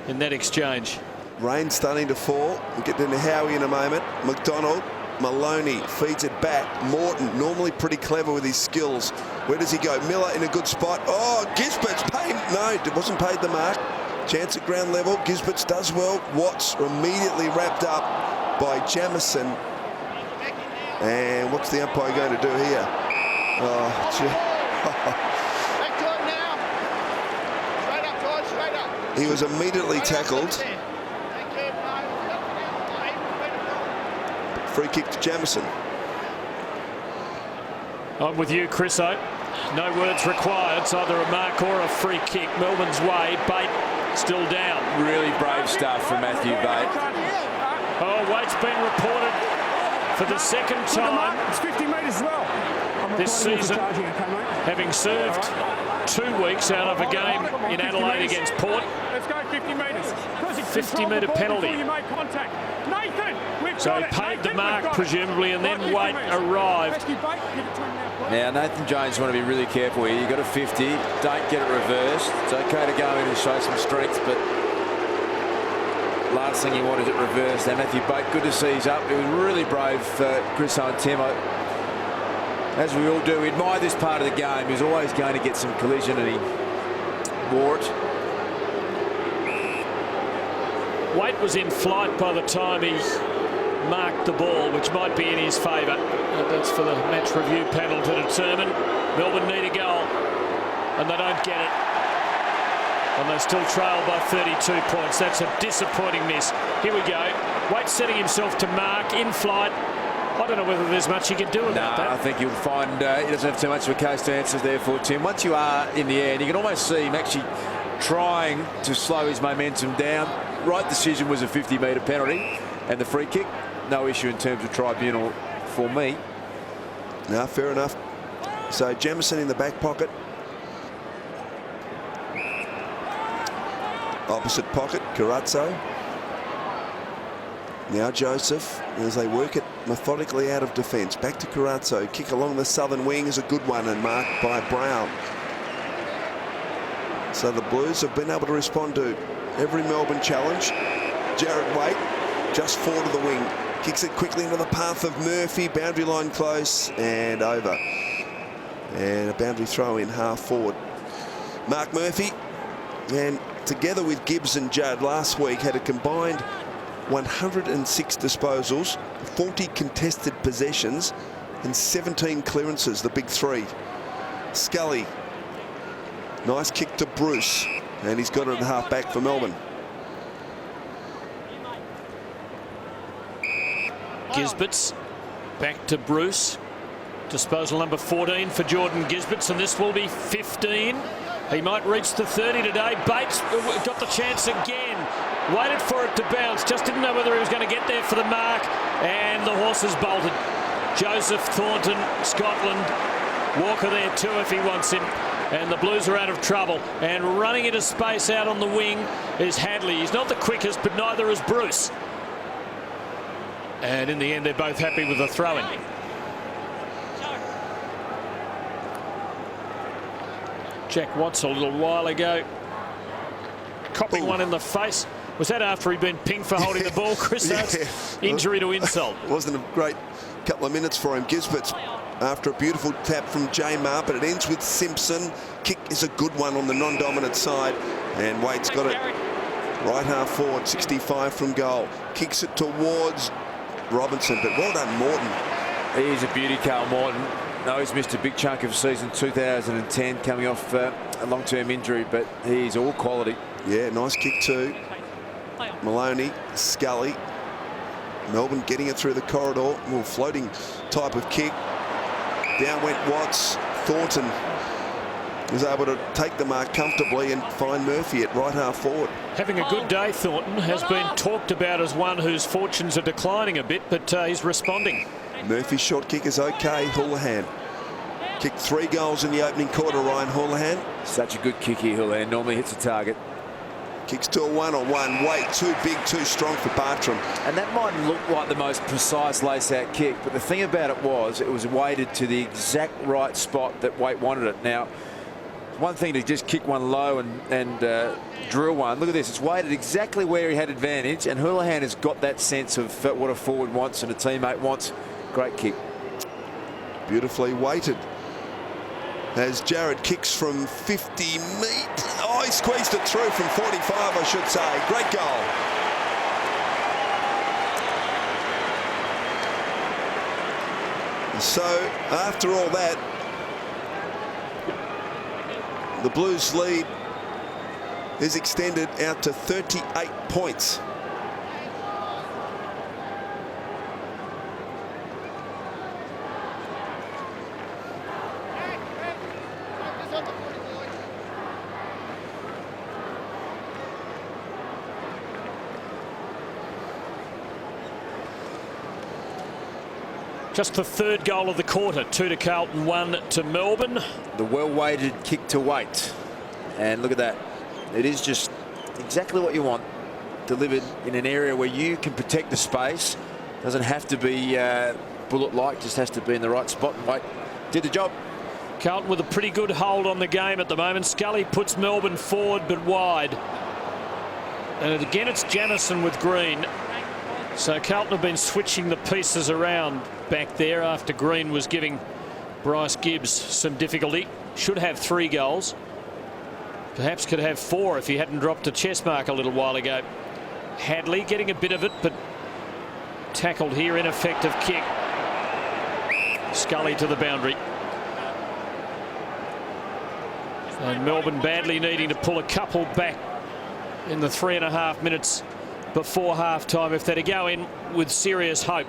in that exchange. Rain starting to fall. We'll get into Howie in a moment. McDonald, Maloney feeds it back. Morton, normally pretty clever with his skills. Where does he go? Miller in a good spot. Oh, Gisbert's paid. No, it wasn't paid the mark. Chance at ground level. Gisbert's does well. Watts immediately wrapped up by Jamison. And what's the umpire going to do here? Oh, Back to it now. Straight up, George, straight up. he was immediately tackled. Free kick to Jamison. I'm with you, Chriso. No words required. It's either a mark or a free kick. Melbourne's way. Bate still down. Really brave stuff from Matthew Bate. Oh, Waite's been reported for the second time It's 50 metres as well. this season, having served 2 weeks out of a game in Adelaide against Port. Let's go 50 metres. 50-metre penalty. You make contact. Nathan, we've So got he it. paid the Nathan, mark, we've got it. presumably, and then Waite arrived. Rescue Bate, give it to him now, please. Now, Nathan Jones, want to be really careful here. You've got a 50. Don't get it reversed. It's okay to go in and show some strength, but last thing you want is it reversed. Now, Matthew Bate, good to see he's up. It was really brave for Chris and Tim. As we all do, we admire this part of the game. He's always going to get some collision, and he wore it. Waite was in flight by the time he marked the ball, which might be in his favour. That's for the match review panel to determine. Melbourne need a goal, and they don't get it. And they still trail by 32 points. That's a disappointing miss. Here we go. Waite setting himself to mark in flight. I don't know whether there's much you can do about that. I think you'll find he doesn't have too much of a case to answer there for Tim. Once you are in the air, and you can almost see him actually trying to slow his momentum down. Right decision was a 50-metre penalty, and the free kick, no issue in terms of tribunal for me. No, fair enough. So Jamison in the back pocket. Opposite pocket, Carazzo. Now Joseph, as they work it methodically out of defence. Back to Carazzo. Kick along the southern wing is a good one and marked by Brown. So the Blues have been able to respond to every Melbourne challenge. Jared Waite just forward of the wing. Kicks it quickly into the path of Murphy. Boundary line close and over. And a boundary throw in half forward. Mark Murphy, and together with Gibbs and Judd last week, had a combined 106 disposals, 40 contested possessions and 17 clearances, the big three. Scully, nice kick to Bruce, and he's got it at half back for Melbourne. Gisberts back to Bruce. Disposal number 14 for Jordan Gisberts, and this will be 15. He might reach the 30 today. Bates got the chance again. Waited for it to bounce. Just didn't know whether he was going to get there for the mark. And the horses bolted. Joseph Thornton, Scotland. Walker there too if he wants him. And the Blues are out of trouble. And running into space out on the wing is Hadley. He's not the quickest, but neither is Bruce. And in the end, they're both happy with the throw-in. Jack Watts a little while ago, copping one in the face. Was that after he'd been pinged for holding the ball, Chris? Yeah. Injury to insult. Wasn't a great couple of minutes for him. Gisbert's after a beautiful tap from Jamar, but it ends with Simpson. Kick is a good one on the non-dominant side, and Waite's got it right half forward, 65 from goal. Kicks it towards Robinson, but well done, Morton. He's a beauty, Carl Morton. No, he's missed a big chunk of season 2010, coming off a long-term injury, but he's all quality. Yeah, nice kick too. Maloney, Scully. Melbourne getting it through the corridor. More floating type of kick. Down went Watts. Thornton was able to take the mark comfortably and find Murphy at right half forward. Having a good day, Thornton has been talked about as one whose fortunes are declining a bit, but he's responding. Murphy's short kick is okay. Houlihan kicked 3 goals in the opening quarter. Ryan Houlihan. Such a good kick here, Houlihan. Normally hits a target. Kicks to a 1-on-1. Waite too big, too strong for Bartram. And that might look like the most precise lace-out kick, but the thing about it was weighted to the exact right spot that Waite wanted it. Now, one thing to just kick one low and drill one. Look at this. It's weighted exactly where he had advantage, and Houlihan has got that sense of what a forward wants and a teammate wants. Great kick. Beautifully weighted. As Jared kicks from 50 metres. Oh, he squeezed it through from 45, I should say. Great goal. So, after all that, the Blues lead is extended out to 38 points. Just the third goal of the quarter. 2 to Carlton, 1 to Melbourne. The well-weighted kick to weight. And look at that. It is just exactly what you want. Delivered in an area where you can protect the space. Doesn't have to be bullet-like, just has to be in the right spot. And weight did the job. Carlton with a pretty good hold on the game at the moment. Scully puts Melbourne forward but wide. And again, it's Jamison with Green. So Carlton have been switching the pieces around back there after Green was giving Bryce Gibbs some difficulty. Should have 3 goals. Perhaps could have 4 if he hadn't dropped a chest mark a little while ago. Hadley getting a bit of it, but tackled here, ineffective kick. Scully to the boundary. And Melbourne badly needing to pull a couple back in the 3.5 minutes before half-time if they're to go in with serious hope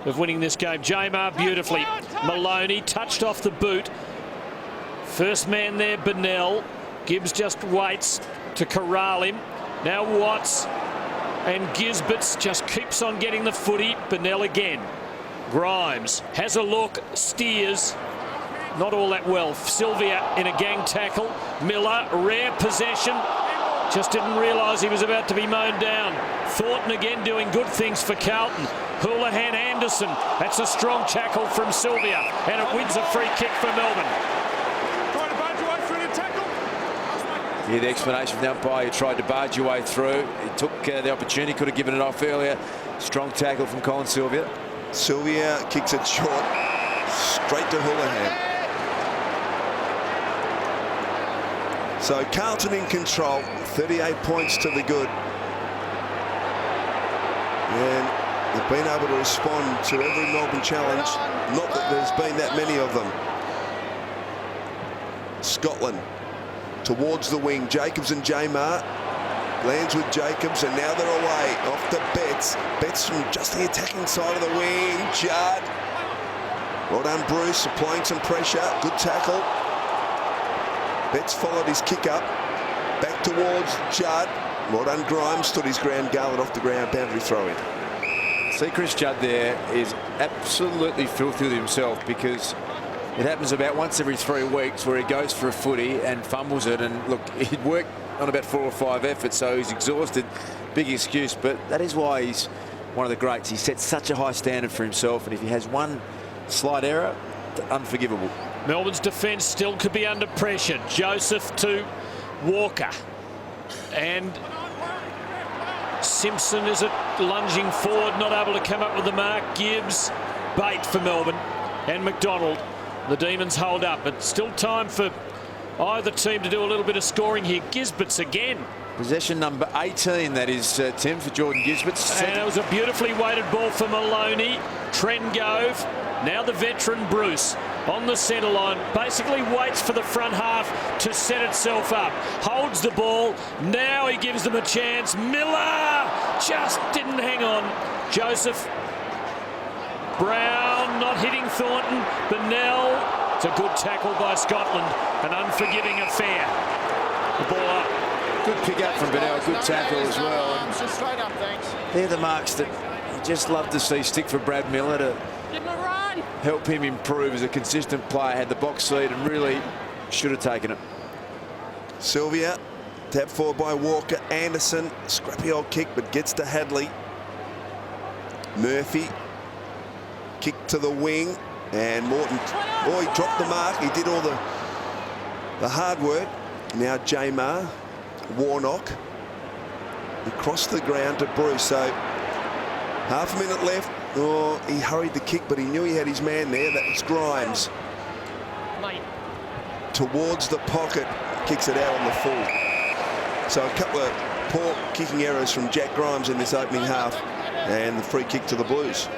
of winning this game. Jamar beautifully. Maloney touched off the boot. First man there, Bennell. Gibbs just waits to corral him. Now Watts and Gisberts just keeps on getting the footy. Bennell again. Grimes has a look, steers. Not all that well. Sylvia in a gang tackle. Miller, rare possession. Just didn't realise he was about to be mown down. Thornton again doing good things for Carlton. Houlihan Anderson. That's a strong tackle from Sylvia. And it wins a free kick for Melbourne. Trying to barge away through the tackle. Yeah, the explanation from the umpire, he tried to barge your way through. He took the opportunity, could have given it off earlier. Strong tackle from Colin Sylvia. Sylvia kicks it short, straight to Houlihan. So Carlton in control, 38 points to the good. And they've been able to respond to every Melbourne challenge. Not that there's been that many of them. Scotland towards the wing. Jacobs and Jamar. Lands with Jacobs, and now they're away. Off to Betts. Betts from just the attacking side of the wing. Judd. Well done, Bruce, applying some pressure. Good tackle. Betts followed his kick up. Back towards Judd. Well done, Grimes. Stood his ground, Garland off the ground, boundary throw in. See, Chris Judd there is absolutely filthy with himself, because it happens about once every 3 weeks where he goes for a footy and fumbles it. And look, he'd worked on about 4 or 5 efforts, so he's exhausted. Big excuse, but that is why he's one of the greats. He sets such a high standard for himself, and if he has one slight error, unforgivable. Melbourne's defence still could be under pressure. Joseph to Walker. And Simpson is lunging forward, not able to come up with the mark. Gibbs, bait for Melbourne. And McDonald. The Demons hold up, but still time for either team to do a little bit of scoring here. Gisberts again. Possession number 18, that is, Tim, for Jordan Gisberts. And it was a beautifully weighted ball for Maloney. Trengove. Now the veteran Bruce on the centre line. Basically waits for the front half to set itself up. Holds the ball. Now he gives them a chance. Miller just didn't hang on. Joseph. Brown not hitting Thornton. Bennell. It's a good tackle by Scotland. An unforgiving affair. The ball up. Good pick up from Bennell. Good tackle as well. Just straight up, thanks. They're the marks that you just love to see stick for Brad Miller to help him improve as a consistent player. Had the box seat and really should have taken it. Sylvia, tapped forward by Walker. Anderson, scrappy old kick, but gets to Hadley. Murphy, kick to the wing, and Morton. Oh, he dropped the mark. He did all the hard work. Now Jamar, Warnock. He crossed the ground to Bruce. So half a minute left. Oh, he hurried the kick, but he knew he had his man there. That was Grimes. Towards the pocket, kicks it out on the full. So a couple of poor kicking errors from Jack Grimes in this opening half, and the free kick to the Blues.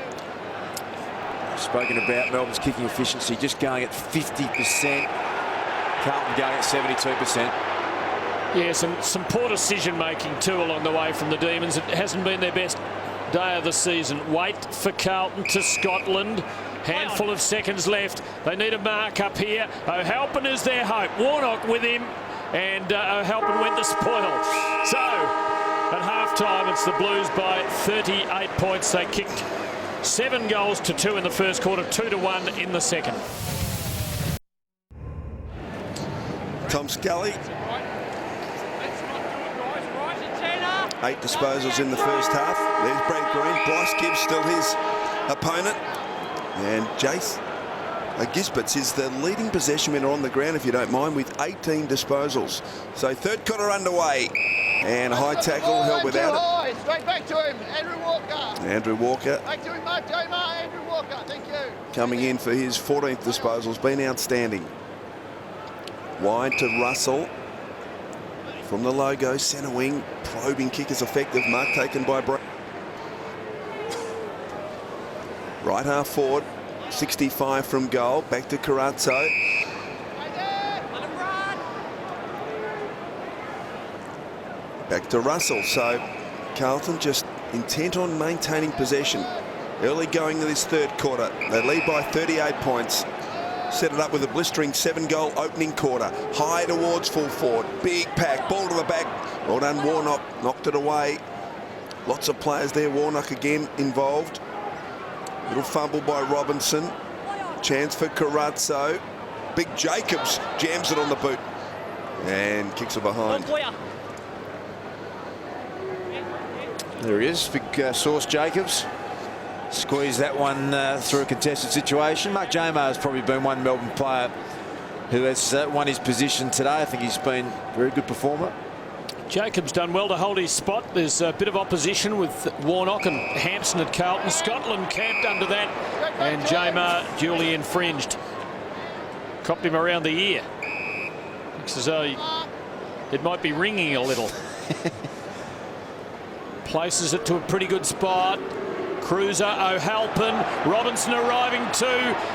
Spoken about Melbourne's kicking efficiency, just going at 50%. Carlton going at 72%. Yeah, some poor decision making too along the way from the Demons. It hasn't been their best day of the season. Wait for Carlton to Scotland. Handful of seconds left. They need a mark up here. O'Halpin is their hope. Warnock with him, and O'Halpin went the spoil. So at half time, it's the Blues by 38 points. They kicked 7 goals to 2 in the first quarter, 2-1 in the second. Tom Scully. 8 disposals in the first half. There's Brad Green. Bryce Gibbs still his opponent. And Jace Gisberts is the leading possession winner on the ground, if you don't mind, with 18 disposals. So third quarter underway. And a high tackle held without it. Straight back to him, Andrew Walker. Andrew Walker. Back to him, Mark Jamar. Andrew Walker, thank you. Coming in for his 14th disposals, been outstanding. Wide to Russell. From the logo, centre wing, probing kick is effective. Mark taken by Brad. Right half forward, 65 from goal. Back to Carazzo. Back to Russell. So Carlton just intent on maintaining possession. Early going to this third quarter. They lead by 38 points. Set it up with a blistering 7-goal opening quarter. High towards full forward. Big pack. Ball to the back. Well done, Warnock. Knocked it away. Lots of players there. Warnock again involved. Little fumble by Robinson. Chance for Carazzo. Big Jacobs jams it on the boot. And kicks it behind. There he is, big Sauce Jacobs. Squeeze that one through a contested situation. Mark Jamar has probably been one Melbourne player who has won his position today. I think he's been a very good performer. Jacobs done well to hold his spot. There's a bit of opposition with Warnock and Hampson at Carlton. Scotland camped under that, and Jamar duly infringed. Copped him around the ear. Looks as though it might be ringing a little. Places it to a pretty good spot. Cruiser, O'Halpin, Robinson arriving too.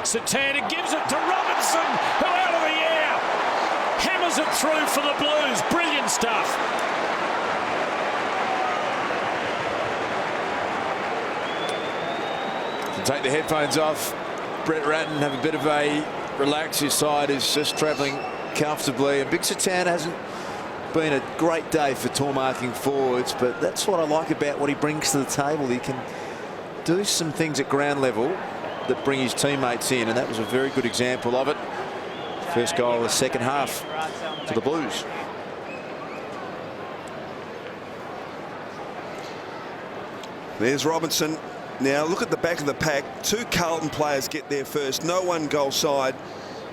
Satanda gives it to Robinson, who out of the air hammers it through for the Blues. Brilliant stuff. To take the headphones off, Brett Ratton have a bit of a relax. His side is just travelling comfortably, and Big Satanda hasn't been a great day for tall marking forwards, but that's what I like about what he brings to the table. He can do some things at ground level that bring his teammates in, and that was a very good example of it. First goal of the second half to the Blues. There's Robinson. Now look at the back of the pack. 2 Carlton players get there first. No 1-goal side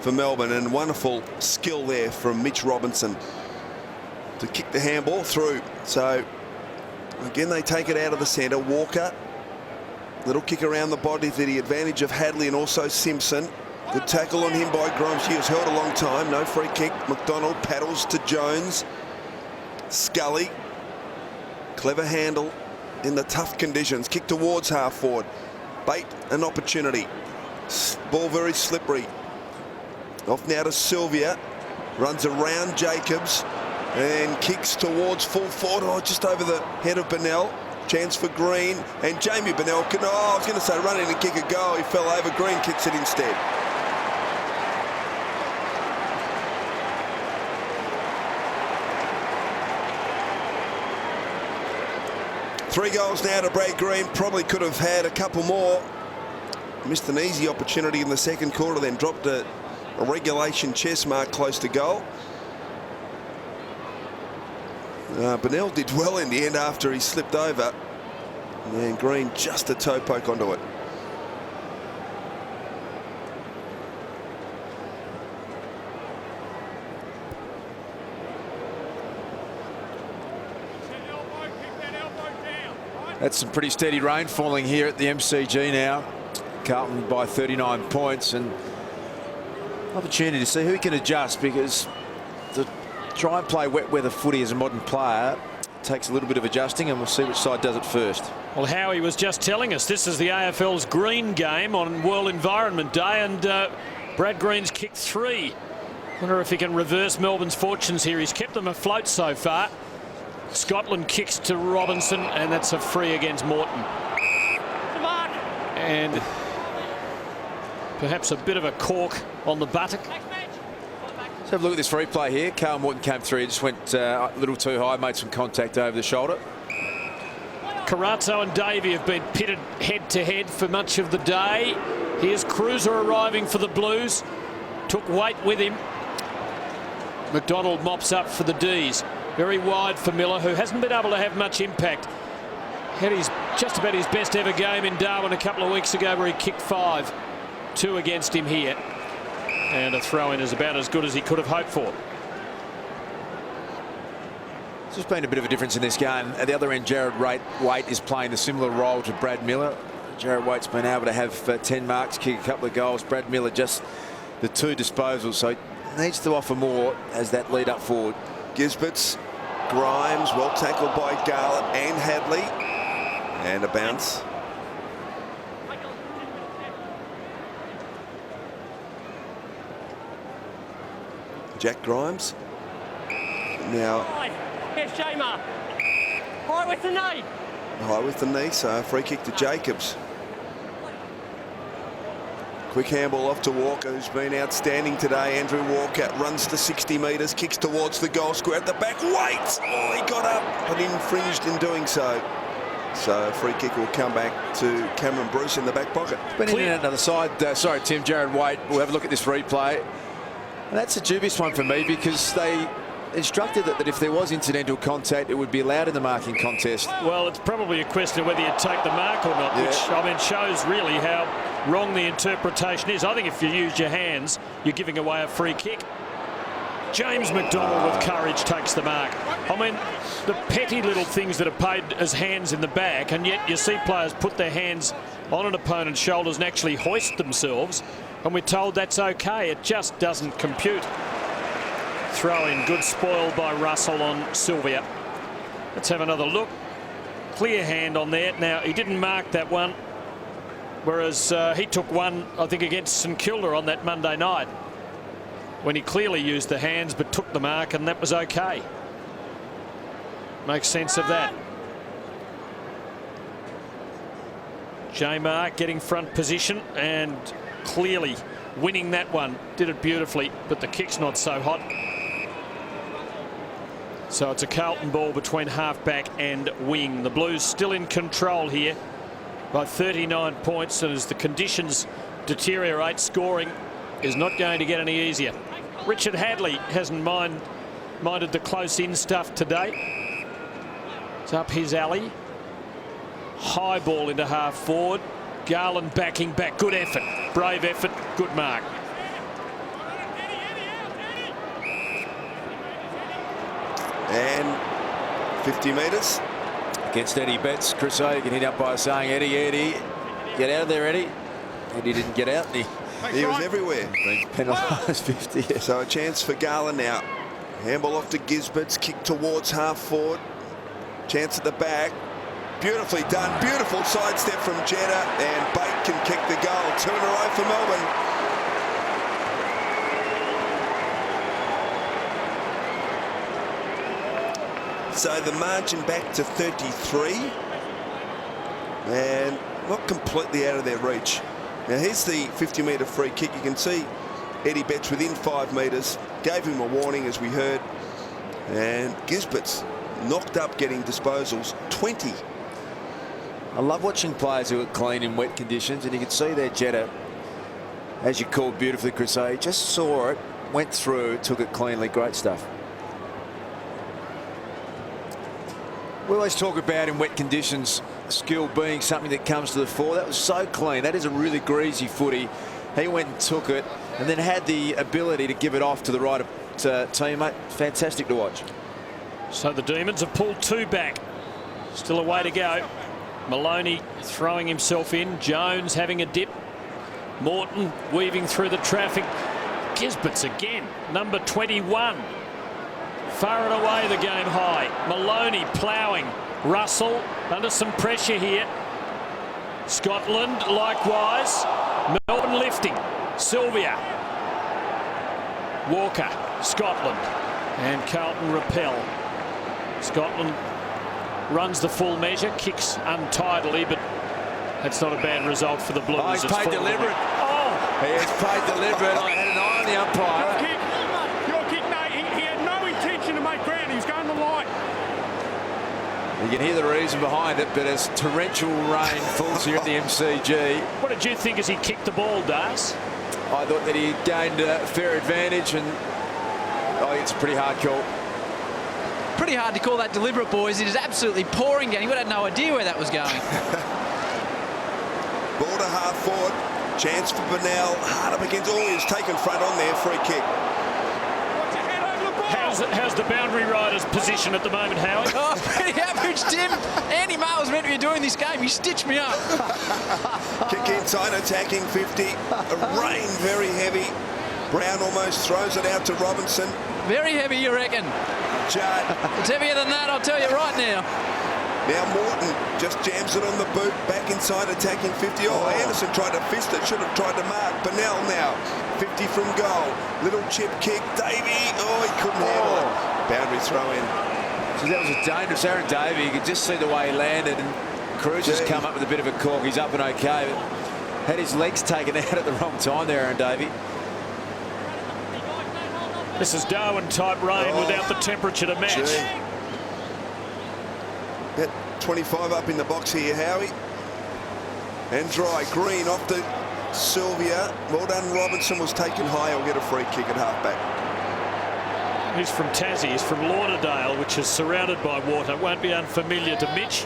for Melbourne, and wonderful skill there from Mitch Robinson to kick the handball through. So again, they take it out of the centre. Walker, little kick around the body to the advantage of Hadley and also Simpson. Good tackle on him by Grimes. He was held a long time. No free kick. McDonald paddles to Jones. Scully, clever handle in the tough conditions. Kick towards half forward. Bait an opportunity. Ball very slippery. Off now to Sylvia. Runs around Jacobs and kicks towards full forward. Oh, just over the head of Bennell. Chance for Green, and Jamie Bennell can, I was going to say run in and kick a goal. He fell over. Green kicks it instead. Three goals now to Brad Green. Probably could have had a couple more. Missed an easy opportunity in the second quarter, then dropped a regulation chest mark close to goal. Bennell did well in the end after he slipped over. And Green just a toe poke onto it. That's some pretty steady rain falling here at the MCG now. Carlton by 39 points, and opportunity to see who can adjust, because to try and play wet weather footy as a modern player takes a little bit of adjusting, and we'll see which side does it first. Well, Howie was just telling us this is the AFL's green game on World Environment Day, and Brad Green's kicked 3. Wonder if he can reverse Melbourne's fortunes here. He's kept them afloat so far. Scotland kicks to Robinson, and that's a free against Morton. And perhaps a bit of a cork on the buttock. Let's have a look at this replay here. Carl Morton came through, just went a little too high, made some contact over the shoulder. Carazzo and Davey have been pitted head-to-head for much of the day. Here's Cruiser arriving for the Blues. Took weight with him. McDonald mops up for the D's. Very wide for Miller, who hasn't been able to have much impact. Had just about his best ever game in Darwin a couple of weeks ago, where he kicked 5. 2 against him here. And a throw-in is about as good as he could have hoped for. There's just been a bit of a difference in this game. At the other end, Jared Waite is playing a similar role to Brad Miller. Jared Waite's been able to have 10 marks, kick a couple of goals. Brad Miller just the 2 disposals, so he needs to offer more as that lead up forward. Gisberts, Grimes, well tackled by Garlett and Hadley. And a bounce. Jack Grimes. Now. Here's J-Mar. High with the knee. High with the knee, so a free kick to Jacobs. Quick handball off to Walker, who's been outstanding today. Andrew Walker runs to 60 metres, kicks towards the goal square at the back. Waits! Oh, he got up, but infringed in doing so. So a free kick will come back to Cameron Bruce in the back pocket. Been in and another side. Sorry, Tim. Jared Waite. We'll have a look at this replay. And that's a dubious one for me, because they instructed that if there was incidental contact, it would be allowed in the marking contest. Well, it's probably a question of whether you take the mark or not, which, I mean, shows really how wrong the interpretation is. I think if you use your hands, you're giving away a free kick. James McDonald with courage takes the mark. I mean, the petty little things that are paid as hands in the back, and yet you see players put their hands on an opponent's shoulders and actually hoist themselves, and we're told that's okay. It just doesn't compute. Throw in, good spoil by Russell on Sylvia. Let's have another look. Clear hand on there. Now, he didn't mark that one, whereas he took one, I think, against St Kilda on that Monday night, when he clearly used the hands but took the mark, and that was okay. Makes sense of that. J-Mar getting front position and clearly winning that one. Did it beautifully, but the kick's not so hot. So it's a Carlton ball between half-back and wing. The Blues still in control here by 39 points, and as the conditions deteriorate, scoring is not going to get any easier. Richard Hadley hasn't minded the close-in stuff today. It's up his alley. High ball into half-forward. Garland backing back. Good effort. Brave effort. Good mark. And 50 metres. Against Eddie Betts. Chris O, you can hit up by saying, Eddie, get out of there, Eddie. Eddie didn't get out. He was everywhere. Been penalised 50. Yeah. So a chance for Garland now. Handball off to Gisberts. Kick towards half-forward. Chance at the back. Beautifully done. Beautiful sidestep from Jeddah, and Bate can kick the goal. 2 in a row for Melbourne. So the margin back to 33, and not completely out of their reach. Now here's the 50-metre free kick. You can see Eddie Betts within 5 metres. Gave him a warning, as we heard, and Gisberts knocked up getting disposals. 20. I love watching players who are clean in wet conditions, and you can see there Jeddah, as you called beautifully, Chris A, just saw it, went through, took it cleanly. Great stuff. We always talk about in wet conditions skill being something that comes to the fore. That was so clean. That is a really greasy footy. He went and took it, and then had the ability to give it off to the right teammate. Fantastic to watch. So the Demons have pulled 2 back. Still a way to go. Maloney throwing himself in. Jones having a dip. Morton weaving through the traffic. Gisberts again, number 21. Far and away the game high. Maloney ploughing. Russell under some pressure here. Scotland likewise. Melbourne lifting. Sylvia. Walker. Scotland. And Carlton repel. Scotland runs the full measure, kicks untidily, but that's not a bad result for the Blues. Oh, he's paid deliberate. Oh! He has paid deliberate. I had an eye on the umpire. Your kick, no, he had no intention to make ground. He was going the line. You can hear the reason behind it, but as torrential rain falls here at the MCG. What did you think as he kicked the ball, Dars? I thought that he gained a fair advantage, and I think it's a pretty hard call. Pretty hard to call that deliberate, boys. It is absolutely pouring down. He would have no idea where that was going. Ball to half forward. Chance for Burnell. Hard up against. Oh, he's taken front on there. Free kick. How's the boundary rider's position at the moment, Howie? Oh, pretty average, Tim. Andy Marr was meant to be doing this game. He stitched me up. Kick inside, attacking 50. Rain very heavy. Brown almost throws it out to Robinson. Very heavy, you reckon? Judd. It's heavier than that, I'll tell you right now. Now Morton just jams it on the boot. Back inside, attacking 50. Oh, Anderson tried to fist it. Should have tried to mark. Burnell now. 50 from goal. Little chip kick. Davey. Oh, he couldn't handle it. Boundary throw in. So that was a dangerous Aaron Davey. You could just see the way he landed, and Cruz has come up with a bit of a cork. He's up and okay, but had his legs taken out at the wrong time there, Aaron Davey. This is Darwin-type rain without the temperature to match. Gee. Bet 25 up in the box here, Howie. And dry. Green off to Sylvia. Well done. Robinson was taken high. He'll get a free kick at halfback. He's from Tassie. He's from Lauderdale, which is surrounded by water. Won't be unfamiliar to Mitch.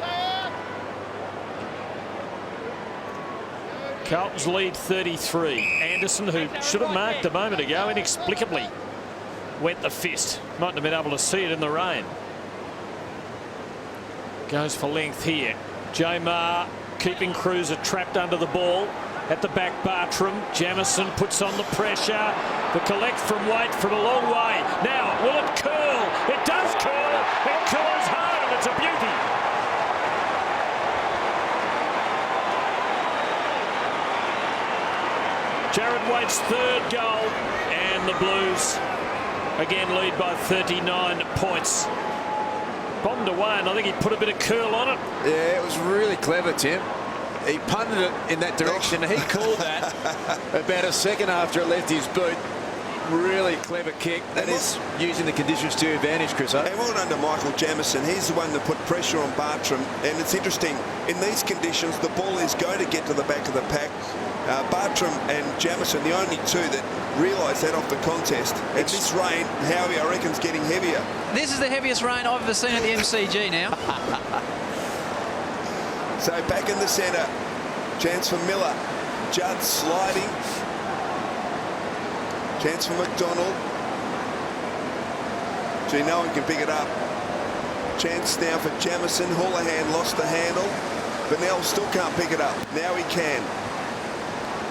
Carlton's lead 33. Anderson, who should have marked a moment ago, inexplicably went the fist. Mightn't have been able to see it in the rain. Goes for length here. Jamar keeping Cruiser trapped under the ball. At the back, Bartram. Jamison puts on the pressure. The collect from Waite from a long way. Now, will it curl? It does curl. It curls hard, and it's a beauty. Jared Waite's third goal, and the Blues again lead by 39 points. Bombed away, and I think he put a bit of curl on it. Yeah, it was really clever, Tim. He punted it in that direction. He called that about a second after it left his boot. Really clever kick. That is using the conditions to your advantage, Chris. And well done to Michael Jamison. He's the one that put pressure on Bartram. And it's interesting, in these conditions, the ball is going to get to the back of the pack. Bartram and Jamison, the only two that realise that off the contest. And this rain, Howie, I reckon, is getting heavier. This is the heaviest rain I've ever seen at the MCG now. So back in the centre. Chance for Miller. Judd sliding. Chance for McDonald. Gee, no one can pick it up. Chance now for Jamison. Houlihan lost the handle. Burnell still can't pick it up. Now he can.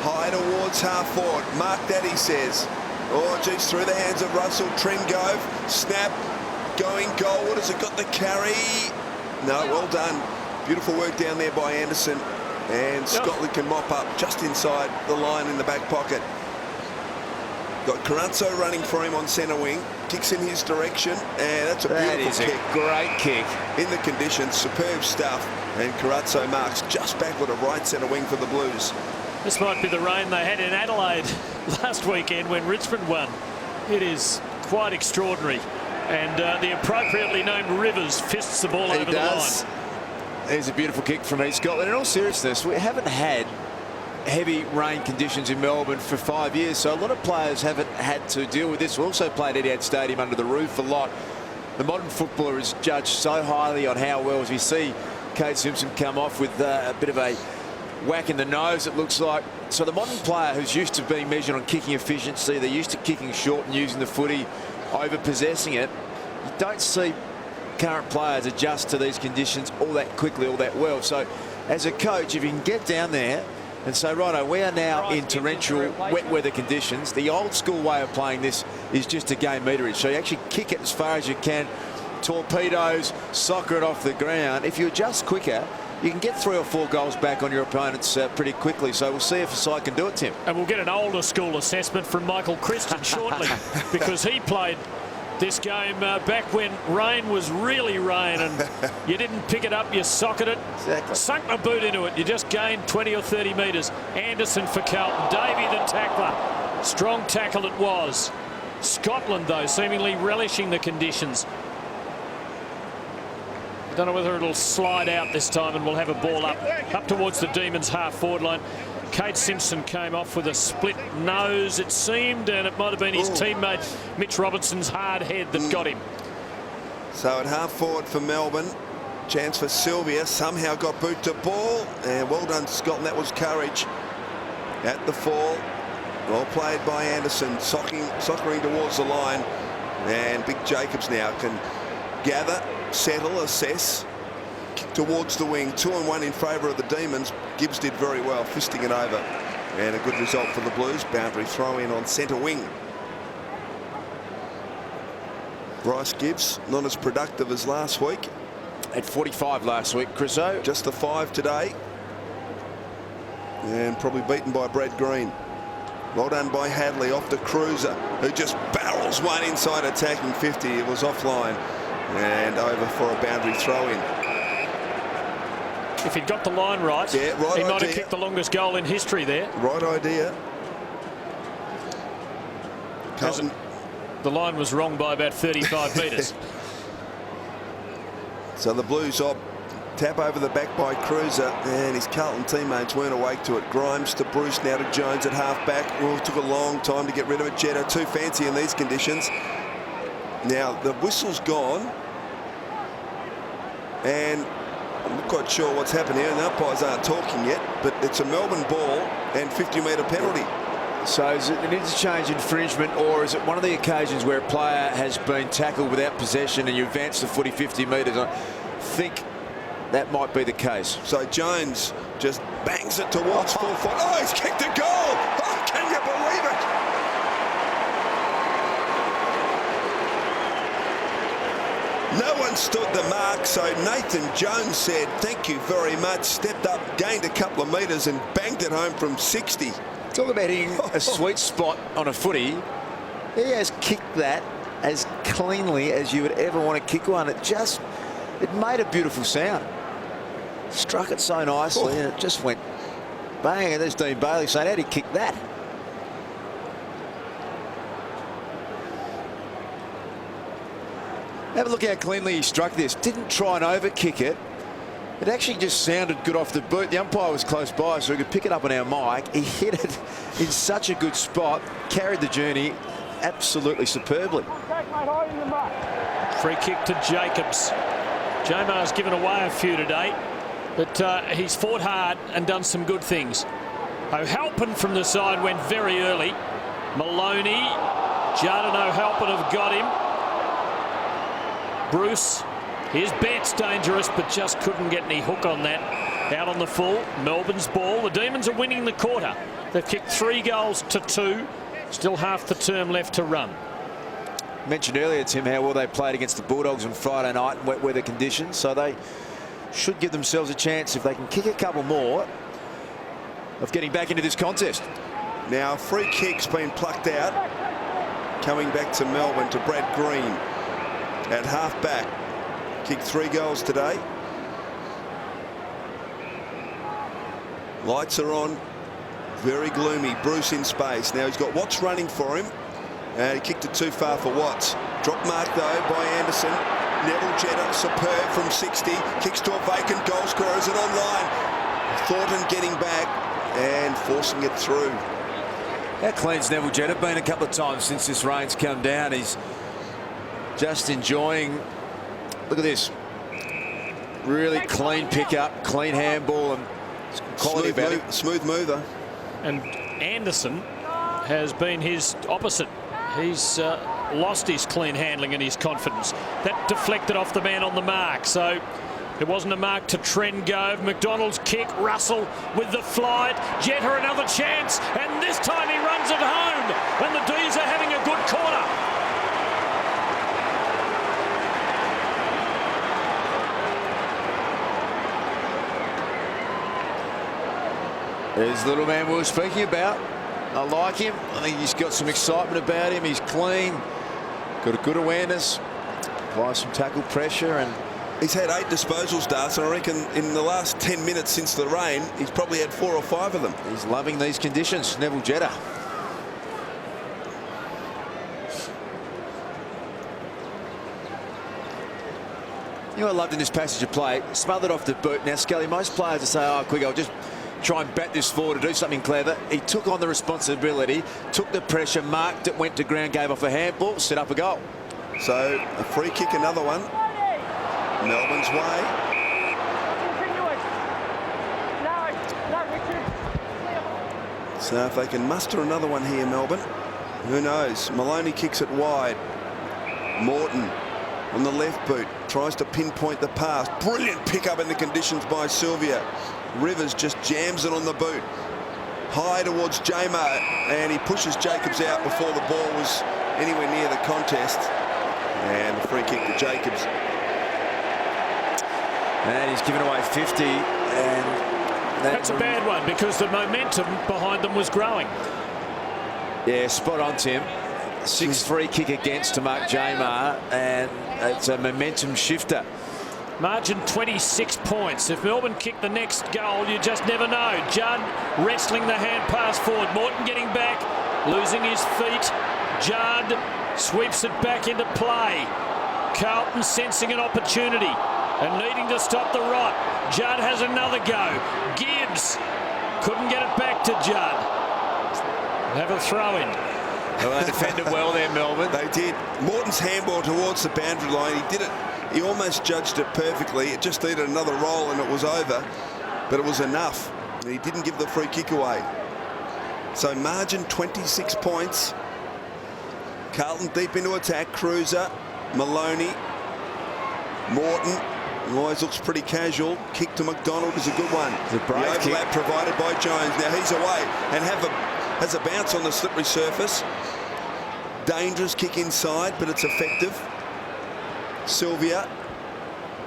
High towards half forward. Mark that, he says. Oh, geez, through the hands of Russell. Trengove. Snap. Going goal. What has it got? The carry. No, well done. Beautiful work down there by Anderson. And Scotland can mop up just inside the line in the back pocket. Got Carrazzo running for him on centre wing. Kicks in his direction. And that's a beautiful kick. A great kick. In the conditions, superb stuff. And Carrazzo marks just back with a right centre wing for the Blues. This might be the rain they had in Adelaide last weekend when Richmond won. It is quite extraordinary. And the appropriately named Rivers fists the ball over the line. There's a beautiful kick from East Scotland. In all seriousness, we haven't had heavy rain conditions in Melbourne for 5 years, so a lot of players haven't had to deal with this. We also played Etihad Stadium under the roof a lot. The modern footballer is judged so highly on how well, as we see Kate Simpson come off with a bit of a whack in the nose, it looks like. So the modern player who's used to being measured on kicking efficiency, they're used to kicking short and using the footy, over possessing it. You don't see current players adjust to these conditions all that quickly, all that well. So as a coach, if you can get down there and say, righto, we are now in torrential wet weather conditions, the old school way of playing this is just a game meterage. So you actually kick it as far as you can, torpedoes, soccer it off the ground. If you adjust quicker, you can get 3 or 4 goals back on your opponents pretty quickly. So we'll see if the side can do it, Tim. And we'll get an older school assessment from Michael Christian shortly, because he played this game back when rain was really rain and you didn't pick it up, you socketed it. Exactly. Sunk the boot into it. You just gained 20 or 30 metres. Anderson for Carlton. Davey the tackler. Strong tackle it was. Scotland, though, seemingly relishing the conditions. Don't know whether it'll slide out this time and we'll have a ball up towards the Demons half-forward line. Kade Simpson came off with a split nose, it seemed, and it might have been his teammate Mitch Robertson's hard head that got him. So at half-forward for Melbourne, chance for Sylvia, somehow got boot to ball, and well done Scotland, that was courage at the fall. Well played by Anderson, soccering towards the line, and Big Jacobs now can gather, settle, assess, kick towards the wing. 2-1 in favour of the Demons. Gibbs did very well, fisting it over, and a good result for the Blues. Boundary throw in on centre wing. Bryce Gibbs not as productive as last week. At 45 last week, Chriso. Just the 5 today, and probably beaten by Brad Green. Well done by Hadley, off to Cruiser, who just barrels one inside attacking 50. It was offline and over for a boundary throw-in. If he'd got the line right, yeah, right he idea. might have kicked the longest goal in history there. Right idea. Carlton. The line was wrong by about 35 metres. So the Blues op. Tap over the back by Cruiser, and his Carlton teammates weren't awake to it. Grimes to Bruce, now to Jones at half-back. Oh, it took a long time to get rid of it. Jetta too fancy in these conditions. Now, the whistle's gone, and I'm not quite sure what's happened here, and the umpires aren't talking yet, but it's a Melbourne ball and 50-metre penalty. So is it an interchange infringement, or is it one of the occasions where a player has been tackled without possession and you advance the footy 50 metres? I think that might be the case. So Jones just bangs it towards full foot. Oh, he's kicked a goal! Oh, can you believe it? No one stood the mark, so Nathan Jones said, thank you very much, stepped up, gained a couple of metres and banged it home from 60. Talk about hitting a sweet spot on a footy. He has kicked that as cleanly as you would ever want to kick one. It made a beautiful sound. Struck it so nicely, and it just went bang. And there's Dean Bailey saying, how'd he kick that? Have a look how cleanly he struck this. Didn't try and overkick it. It actually just sounded good off the boot. The umpire was close by, so we could pick it up on our mic. He hit it in such a good spot, carried the journey absolutely superbly. Free kick to Jacobs. Jamar's given away a few today, but he's fought hard and done some good things. O'Halpin from the side went very early. Maloney, Judd and O'Halpin have got him. Bruce, here's Betts, dangerous, but just couldn't get any hook on that. Out on the full, Melbourne's ball. The Demons are winning the quarter. They've kicked 3 goals to 2. Still half the term left to run. Mentioned earlier, Tim, how well they played against the Bulldogs on Friday night in wet weather conditions, so they should give themselves a chance, if they can kick a couple more, of getting back into this contest. Now, free kick's been plucked out. Coming back to Melbourne to Brad Green at half-back. Kicked 3 goals today. Lights are on. Very gloomy. Bruce in space. Now he's got Watts running for him. And he kicked it too far for Watts. Drop mark, though, by Anderson. Neville Jetta, superb from 60. Kicks to a vacant goal scorer. Is it online? Thornton getting back and forcing it through. How clean's Neville Jetta been a couple of times since this rain's come down? He's just enjoying. Look at this. Really clean pickup, clean handball, and quality about it. Smooth mover. And Anderson has been his opposite. He's lost his clean handling and his confidence. That deflected off the man on the mark. So it wasn't a mark to Trengove. McDonald's kick. Russell with the flight. Jetta another chance. And this time he runs it home. And the D's are having a good quarter. There's the little man we were speaking about. I like him. I think he's got some excitement about him. He's clean. Got a good awareness. Applies some tackle pressure. And he's had 8 disposals, Darcy. I reckon in the last 10 minutes since the rain, he's probably had 4 or 5 of them. He's loving these conditions, Neville Jetta. You know what I loved in this passage of play? Smothered off the boot. Now, Scully, most players will say, oh, quick, I'll just try and bat this forward to do something clever. He took on the responsibility, took the pressure, marked it, went to ground, gave off a handball, set up a goal. So a free kick, another one. Melbourne's way. So if they can muster another one here, Melbourne, who knows? Maloney kicks it wide. Morton on the left boot tries to pinpoint the pass. Brilliant pick-up in the conditions by Sylvia. Rivers just jams it on the boot. High towards Jamar, and he pushes Jacobs out before the ball was anywhere near the contest. And the free kick to Jacobs. And he's given away 50. And that's a bad one because the momentum behind them was growing. Yeah, spot on, Tim. 6-3 kick against to Mark Jamar, and it's a momentum shifter. Margin 26 points. If Melbourne kick the next goal, you just never know. Judd wrestling the hand pass forward. Morton getting back, losing his feet. Judd sweeps it back into play. Carlton sensing an opportunity and needing to stop the rot. Judd has another go. Gibbs couldn't get it back to Judd. Have a throw in. Well, they defended well there, Melbourne. They did. Morton's handball towards the boundary line. He did it. He almost judged it perfectly. It just needed another roll and it was over. But it was enough. And he didn't give the free kick away. So margin 26 points. Carlton deep into attack. Cruiser, Maloney, Morton. Always looks pretty casual. Kick to McDonald is a good one. The overlap provided by Jones. Now he's away and has a bounce on the slippery surface. Dangerous kick inside, but it's effective. Sylvia.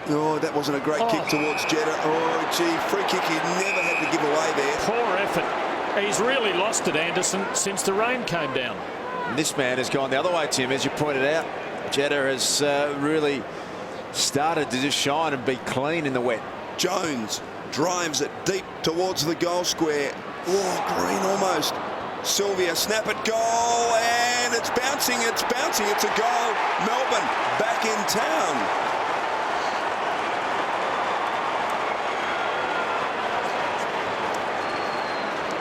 Oh, that wasn't a great kick towards Jeddah. Oh, gee, free kick he never had to give away there. Poor effort. He's really lost it, Anderson, since the rain came down. And this man has gone the other way, Tim, as you pointed out. Jeddah has really started to just shine and be clean in the wet. Jones drives it deep towards the goal square. Oh, green almost. Sylvia, snap it, goal, and it's bouncing, it's a goal. Melbourne back in town.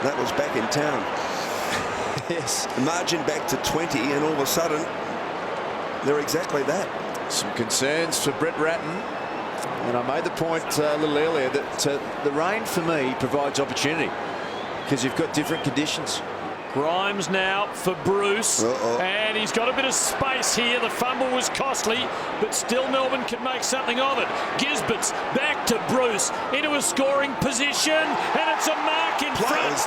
That was back in town. Yes. Margin back to 20, and all of a sudden, they're exactly that. Some concerns for Brett Ratton. And I made the point a little earlier that the rain, for me, provides opportunity because you've got different conditions. Grimes now for Bruce. And he's got a bit of space here. The fumble was costly, but still Melbourne can make something of it. Gisbert's back to Bruce into a scoring position, and it's a mark in front.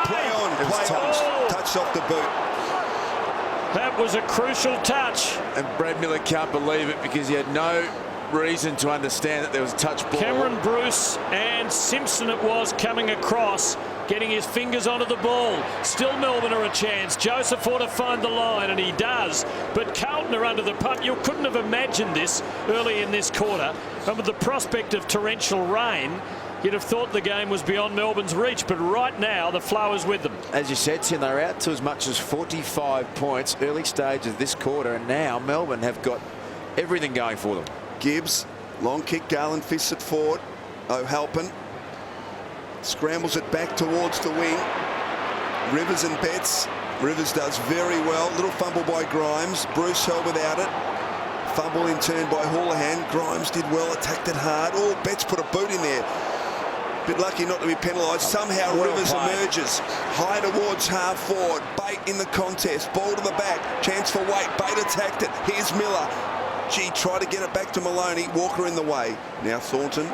Play on. Touched off the boot. That was a crucial touch. And Brad Miller can't believe it because he had no reason to understand that there was a touch ball. Cameron Bruce and Simpson it was coming across, getting his fingers onto the ball. Still Melbourne are a chance. Joseph ought to find the line, and he does. But Carlton are under the pump. You couldn't have imagined this early in this quarter. And with the prospect of torrential rain, you'd have thought the game was beyond Melbourne's reach. But right now, the flow is with them. As you said, Tim, they're out to as much as 45 points early stage of this quarter. And now Melbourne have got everything going for them. Gibbs, long kick, Garland fists it forward. O'Halpin scrambles it back towards the wing. Rivers and Betts. Rivers does very well. Little fumble by Grimes. Bruce held without it. Fumble in turn by Houlihan. Grimes did well, attacked it hard. Oh, Betts put a boot in there. Bit lucky not to be penalised. Somehow Rivers emerges. High towards half forward. Bate in the contest. Ball to the back. Chance for Waite. Bate attacked it. Here's Miller. Gee, try to get it back to Maloney. Walker in the way. Now Thornton.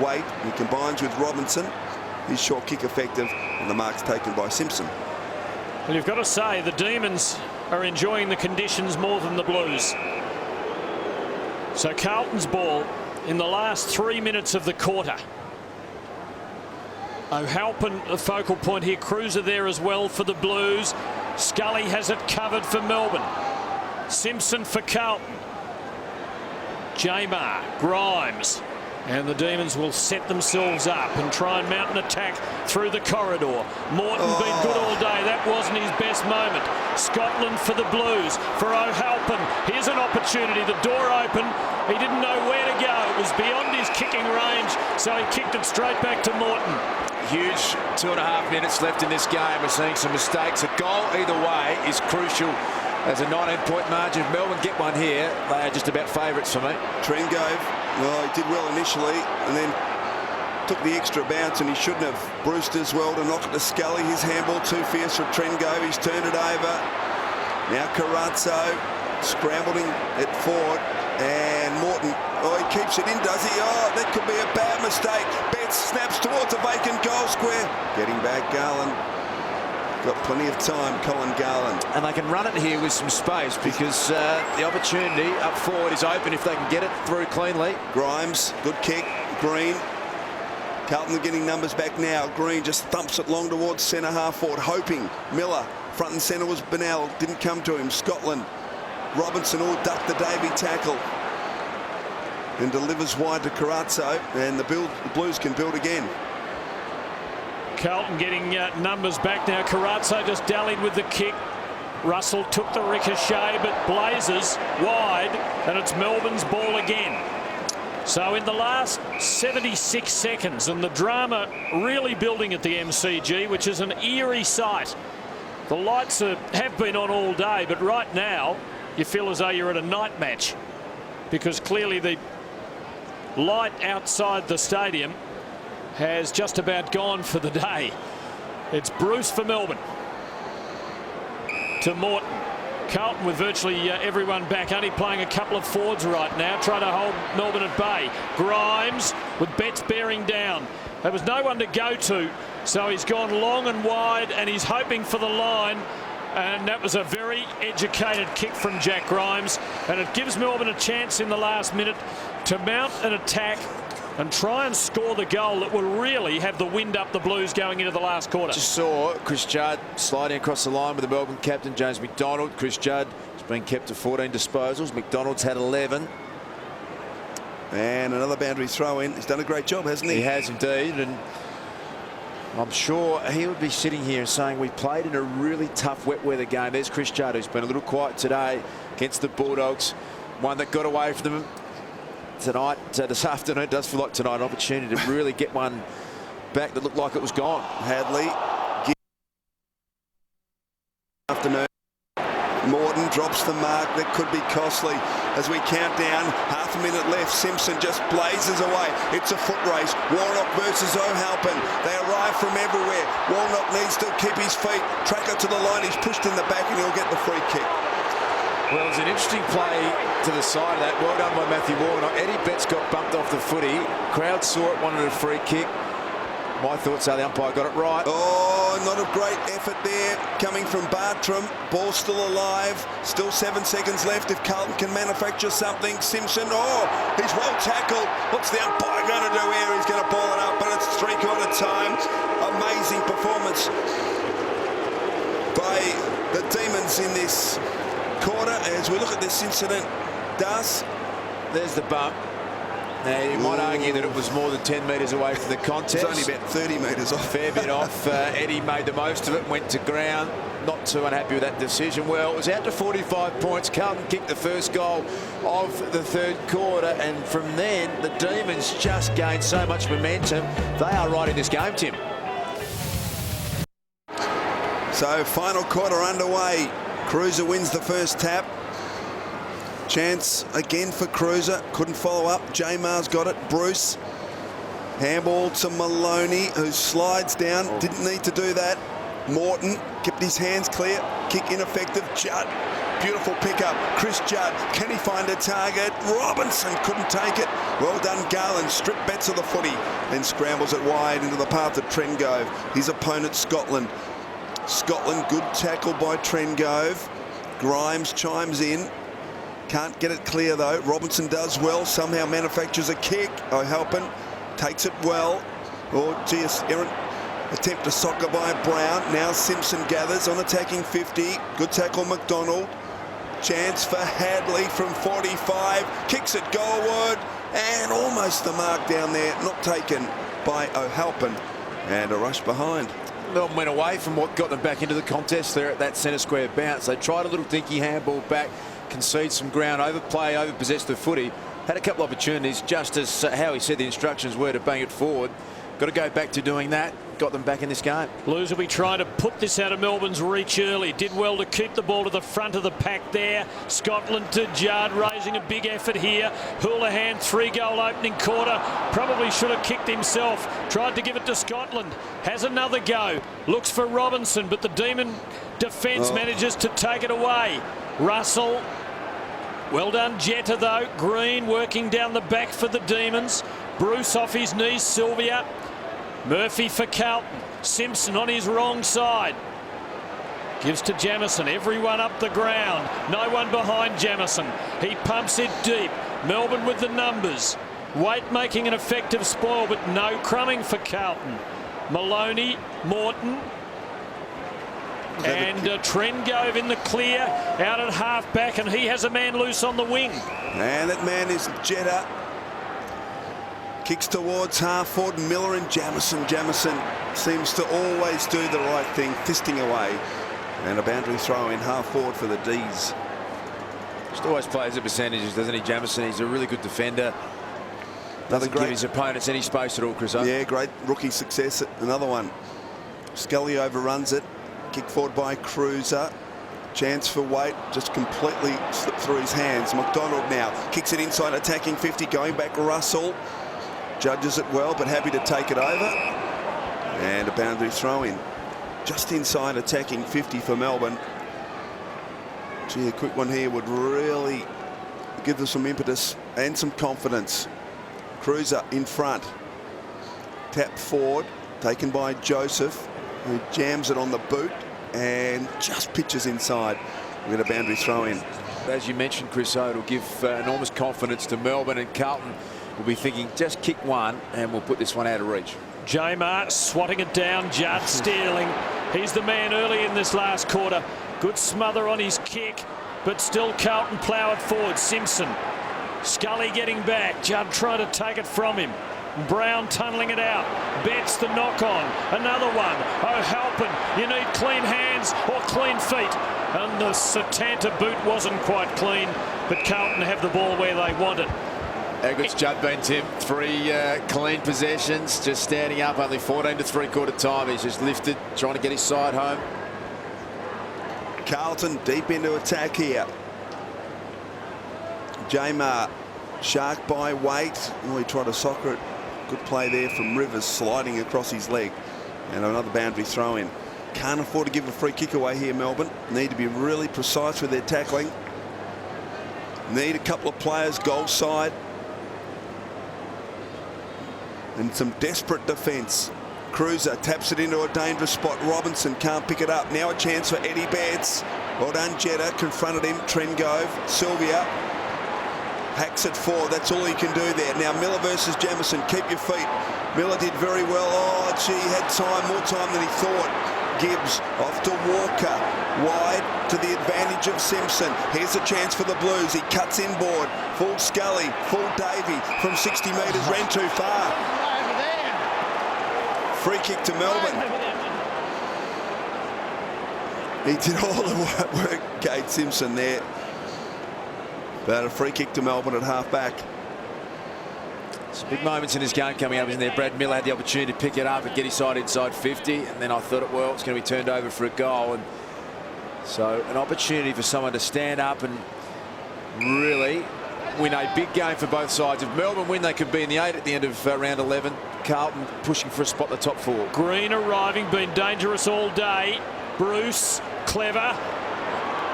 Waite. He combines with Robinson. His short kick effective. And the mark's taken by Simpson. Well, you've got to say the Demons are enjoying the conditions more than the Blues. So Carlton's ball in the last 3 minutes of the quarter. O'Halpin, the focal point here. Cruiser there as well for the Blues. Scully has it covered for Melbourne. Simpson for Carlton. Jamar, Grimes. And the Demons will set themselves up and try and mount an attack through the corridor. Morton been good all day. That wasn't his best moment. Scotland for the Blues. For O'Halpin, here's an opportunity. The door open. He didn't know where to go. It was beyond his kicking range, so he kicked it straight back to Morton. Huge 2.5 minutes left in this game. We're seeing some mistakes. A goal either way is crucial. As a 19-point margin, if Melbourne get one here, they are just about favourites for me. Trengove, well, he did well initially and then took the extra bounce, and he shouldn't have. Brewster as well to knock it to Scully. His handball too fierce for Trengove. He's turned it over. Now Carazzo scrambled in at forward, and Morton, oh, he keeps it in, does he? Oh, that could be a bad mistake. Betts snaps towards a vacant goal square. Getting back, Garland. Got plenty of time, Colin Garland. And they can run it here with some space because the opportunity up forward is open if they can get it through cleanly. Grimes, good kick. Green. Carlton are getting numbers back now. Green just thumps it long towards centre half forward, hoping. Miller, front and centre was Bennell, didn't come to him. Scotland, Robinson all ducked the Davey tackle and delivers wide to Carazzo, and the Blues can build again. Carlton getting numbers back now. Carazzo just dallied with the kick. Russell took the ricochet, but blazes wide, and it's Melbourne's ball again. So in the last 76 seconds, and the drama really building at the MCG, which is an eerie sight. The lights have been on all day, but right now you feel as though you're at a night match, because clearly the light outside the stadium has just about gone for the day. It's Bruce for Melbourne. To Morton. Carlton with virtually everyone back, only playing a couple of forwards right now, trying to hold Melbourne at bay. Grimes with Betts bearing down. There was no one to go to, so he's gone long and wide, and he's hoping for the line. And that was a very educated kick from Jack Grimes, and it gives Melbourne a chance in the last minute to mount an attack and try and score the goal that will really have the wind up the Blues going into the last quarter. Just saw Chris Judd sliding across the line with the Melbourne captain James McDonald. Chris Judd has been kept to 14 disposals. McDonald's had 11. And another boundary throw in. He's done a great job, hasn't he? He has indeed, and I'm sure he would be sitting here and saying we played in a really tough wet weather game. There's Chris Judd, who's been a little quiet today against the Bulldogs. One that got away from them tonight, this afternoon. It does feel like tonight an opportunity to really get one back that looked like it was gone. Hadley. Afternoon. Morton drops the mark. That could be costly as we count down. Half a minute left. Simpson just blazes away. It's a foot race. Warnock versus O'Halpin. They arrive from everywhere. Warnock needs to keep his feet. Tracker to the line. He's pushed in the back and he'll get the free kick. Well, it was an interesting play to the side of that. Well done by Matthew Warnock. Eddie Betts got bumped off the footy. Crowd saw it, wanted a free kick. My thoughts are the umpire got it right. Oh, not a great effort there coming from Bartram. Ball still alive. Still 7 seconds left if Carlton can manufacture something. Simpson, oh, he's well tackled. What's the umpire going to do here? He's going to ball it up, but it's three-quarter time. Amazing performance by the Demons in this quarter as we look at this incident. There's the bump. Now, you might argue that it was more than 10 metres away from the contest. It's only about 30 metres off. Fair bit off. Eddie made the most of it, went to ground. Not too unhappy with that decision. Well, it was out to 45 points. Carlton kicked the first goal of the third quarter, and from then, the Demons just gained so much momentum. They are right in this game, Tim. So, final quarter underway. Cruiser wins the first tap. Chance again for Cruiser. Couldn't follow up. Jamar's got it. Bruce. Handball to Maloney, who slides down. Didn't need to do that. Morton kept his hands clear. Kick ineffective. Judd. Beautiful pickup. Chris Judd. Can he find a target? Robinson couldn't take it. Well done, Garland. Strip Betts of the footy. Then scrambles it wide into the path of Trengove. His opponent, Scotland. Scotland, good tackle by Trengove. Grimes chimes in. Can't get it clear though. Robinson does well. Somehow manufactures a kick. O'Halpin takes it well. Oh, geez, errant attempt to soccer by Brown. Now Simpson gathers on attacking 50. Good tackle, McDonald. Chance for Hadley from 45. Kicks it goalward. And almost the mark down there. Not taken by O'Halpin. And a rush behind. Melbourne went away from what got them back into the contest there at that centre square bounce. They tried a little dinky handball back, concede some ground, overplay, overpossessed the footy. Had a couple of opportunities, just as Howie said the instructions were to bang it forward. Got to go back to doing that. Got them back in this game. Blues will be trying to put this out of Melbourne's reach early. Did well to keep the ball to the front of the pack there. Scotland to Judd, raising a big effort here. Houlihan, 3-goal opening quarter. Probably should have kicked himself. Tried to give it to Scotland. Has another go. Looks for Robinson, but the Demon defence manages to take it away. Russell. Well done, Jetta, though. Green working down the back for the Demons. Bruce off his knees, Sylvia. Murphy for Carlton. Simpson on his wrong side. Gives to Jamison. Everyone up the ground. No one behind Jamison. He pumps it deep. Melbourne with the numbers. Waite making an effective spoil, but no crumbing for Carlton. Maloney, Morton. And Trengove in the clear, out at half-back, and he has a man loose on the wing. And that man is Jetta. Kicks towards half-forward, Miller and Jamison. Jamison seems to always do the right thing, fisting away. And a boundary throw in half-forward for the D's. Just always plays the percentages, doesn't he, Jamison? He's a really good defender. Doesn't give his opponents any space at all, Chris. Yeah, great rookie success. Another one. Scully overruns it. Kick forward by Cruiser. Chance for Waite, just completely slipped through his hands. McDonald now kicks it inside, attacking 50, going back Russell. Judges it well, but happy to take it over. And a boundary throw in. Just inside, attacking 50 for Melbourne. Gee, a quick one here would really give them some impetus and some confidence. Cruiser in front. Tap forward, taken by Joseph, who jams it on the boot and just pitches inside. We get a boundary throw in. As you mentioned, Chris, it'll give enormous confidence to Melbourne, and Carlton will be thinking, just kick one and we'll put this one out of reach. Jamar swatting it down. Judd stealing. He's the man early in this last quarter. Good smother on his kick, but still Carlton plough it forward. Simpson. Scully getting back. Judd trying to take it from him. Brown tunnelling it out. Betts the knock on. Another one. O'Halpin. You need clean hands or clean feet. And the Satanta boot wasn't quite clean, but Carlton have the ball where they want it. How good's Judd been, Tim? 3 clean possessions, just standing up, only 14 to three-quarter time. He's just lifted, trying to get his side home. Carlton deep into attack here. Jamar, shark by Waite. Oh, he tried to soccer it. Good play there from Rivers, sliding across his leg. And another boundary throw in. Can't afford to give a free kick away here, Melbourne. Need to be really precise with their tackling. Need a couple of players goal side. And some desperate defence. Cruiser taps it into a dangerous spot. Robinson can't pick it up. Now a chance for Eddie Betts. Well done, Jetta. Confronted him. Trengove. Sylvia. Hacks it forward. That's all he can do there. Now Miller versus Jamison. Keep your feet. Miller did very well. Oh, gee, he had time. More time than he thought. Gibbs off to Walker. Wide to the advantage of Simpson. Here's a chance for the Blues. He cuts inboard. Full Scully. Full Davey from 60 metres. Ran too far. Free kick to Melbourne. He did all the work, Kate Simpson there. But a free kick to Melbourne at half-back. Some big moments in this game coming up, isn't there? Brad Miller had the opportunity to pick it up and get his side inside 50, and then I thought, well, it's going to be turned over for a goal. And so an opportunity for someone to stand up and really win a big game for both sides. If Melbourne win, they could be in the 8 at the end of round 11. Carlton pushing for a spot in the top 4. Green arriving, been dangerous all day. Bruce, clever.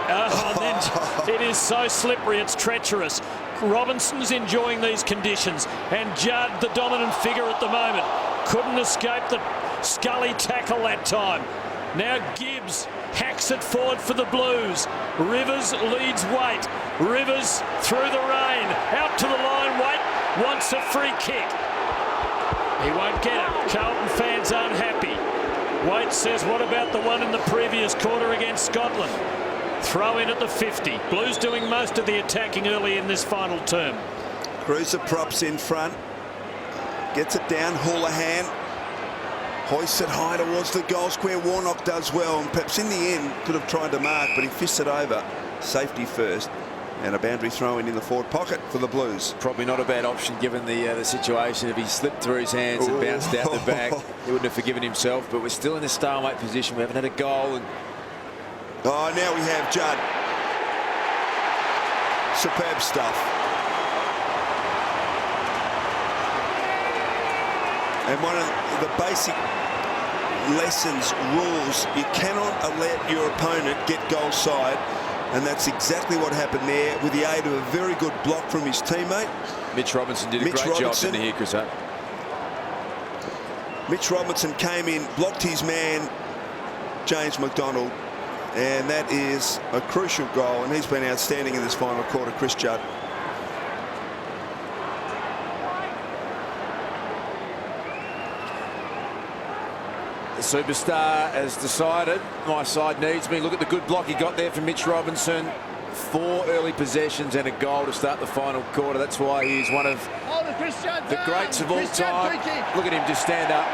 And then it is so slippery, it's treacherous. Robinson's enjoying these conditions, and Judd, the dominant figure at the moment, couldn't escape the Scully tackle that time. Now Gibbs hacks it forward for the Blues. Rivers leads Waite. Rivers through the rain, out to the line. Waite wants a free kick. He won't get it. Carlton fans aren't happy. Waite says, what about the one in the previous quarter against Scotland? Throw in at the 50. Blues doing most of the attacking early in this final term. Cruiser props in front. Gets it down. Houlihan. Hoists it high towards the goal square. Warnock does well, and perhaps in the end could have tried to mark, but he fists it over. Safety first, and a boundary throw in the forward pocket for the Blues. Probably not a bad option given the situation. If he slipped through his hands and bounced out the back, he wouldn't have forgiven himself. But we're still in a stalemate position. We haven't had a goal. And oh, now we have Judd. Superb stuff. And one of the basic lessons, rules, you cannot let your opponent get goal side, and that's exactly what happened there with the aid of a very good block from his teammate. Mitch Robinson did a great job, didn't he, Chris? Mitch Robinson came in, blocked his man, James McDonald, and that is a crucial goal, and he's been outstanding in this final quarter, Chris Judd. The superstar has decided, my side needs me. Look at the good block he got there from Mitch Robinson. 4 early possessions and a goal to start the final quarter. That's why he's one of the greats of all time. Look at him just stand up.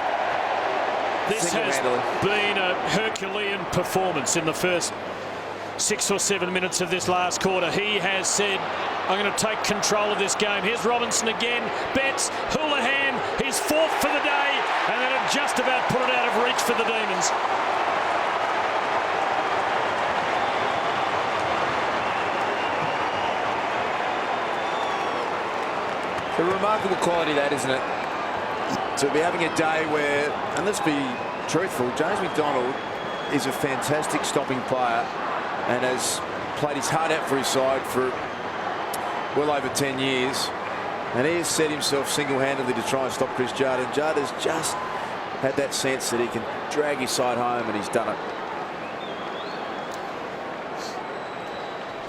This has been a Herculean performance in the first 6 or 7 minutes of this last quarter. He has said, I'm going to take control of this game. Here's Robinson again. Betts, Houlihan, his 4th for the day, and then it just about put it out of reach for the Demons. It's a remarkable quality, that, isn't it? To be having a day where, and let's be truthful, James McDonald is a fantastic stopping player and has played his heart out for his side for well over 10 years. And he has set himself single-handedly to try and stop Chris Judd. And Judd has just had that sense that he can drag his side home, and he's done it.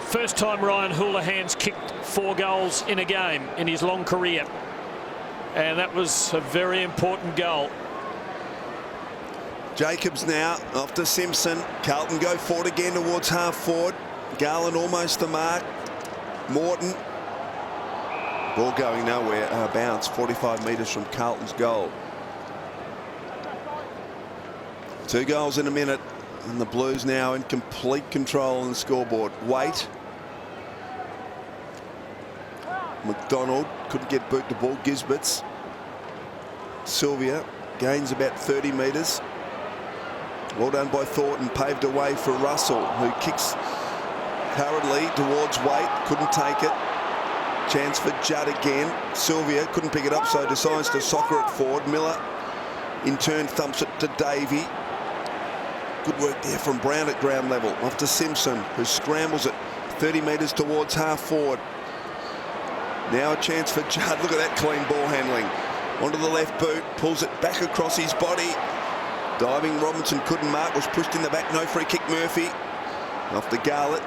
First time Ryan Houlihan's kicked 4 goals in a game in his long career. And that was a very important goal. Jacobs now off to Simpson. Carlton go forward again towards half forward. Garland almost the mark. Morton. Ball going nowhere. Bounce 45 metres from Carlton's goal. 2 goals in a minute, and the Blues now in complete control on the scoreboard. Wait. McDonald couldn't get boot the ball. Gisberts. Sylvia gains about 30 metres. Well done by Thornton. Paved a way for Russell, who kicks hurriedly towards Waite. Couldn't take it. Chance for Judd again. Sylvia couldn't pick it up, so decides to soccer it forward. Miller in turn thumps it to Davey. Good work there from Brown at ground level. Off to Simpson, who scrambles it 30 metres towards half forward. Now a chance for Judd. Look at that clean ball handling. Onto the left boot, pulls it back across his body. Diving Robinson couldn't mark, was pushed in the back. No free kick. Murphy off to Garland.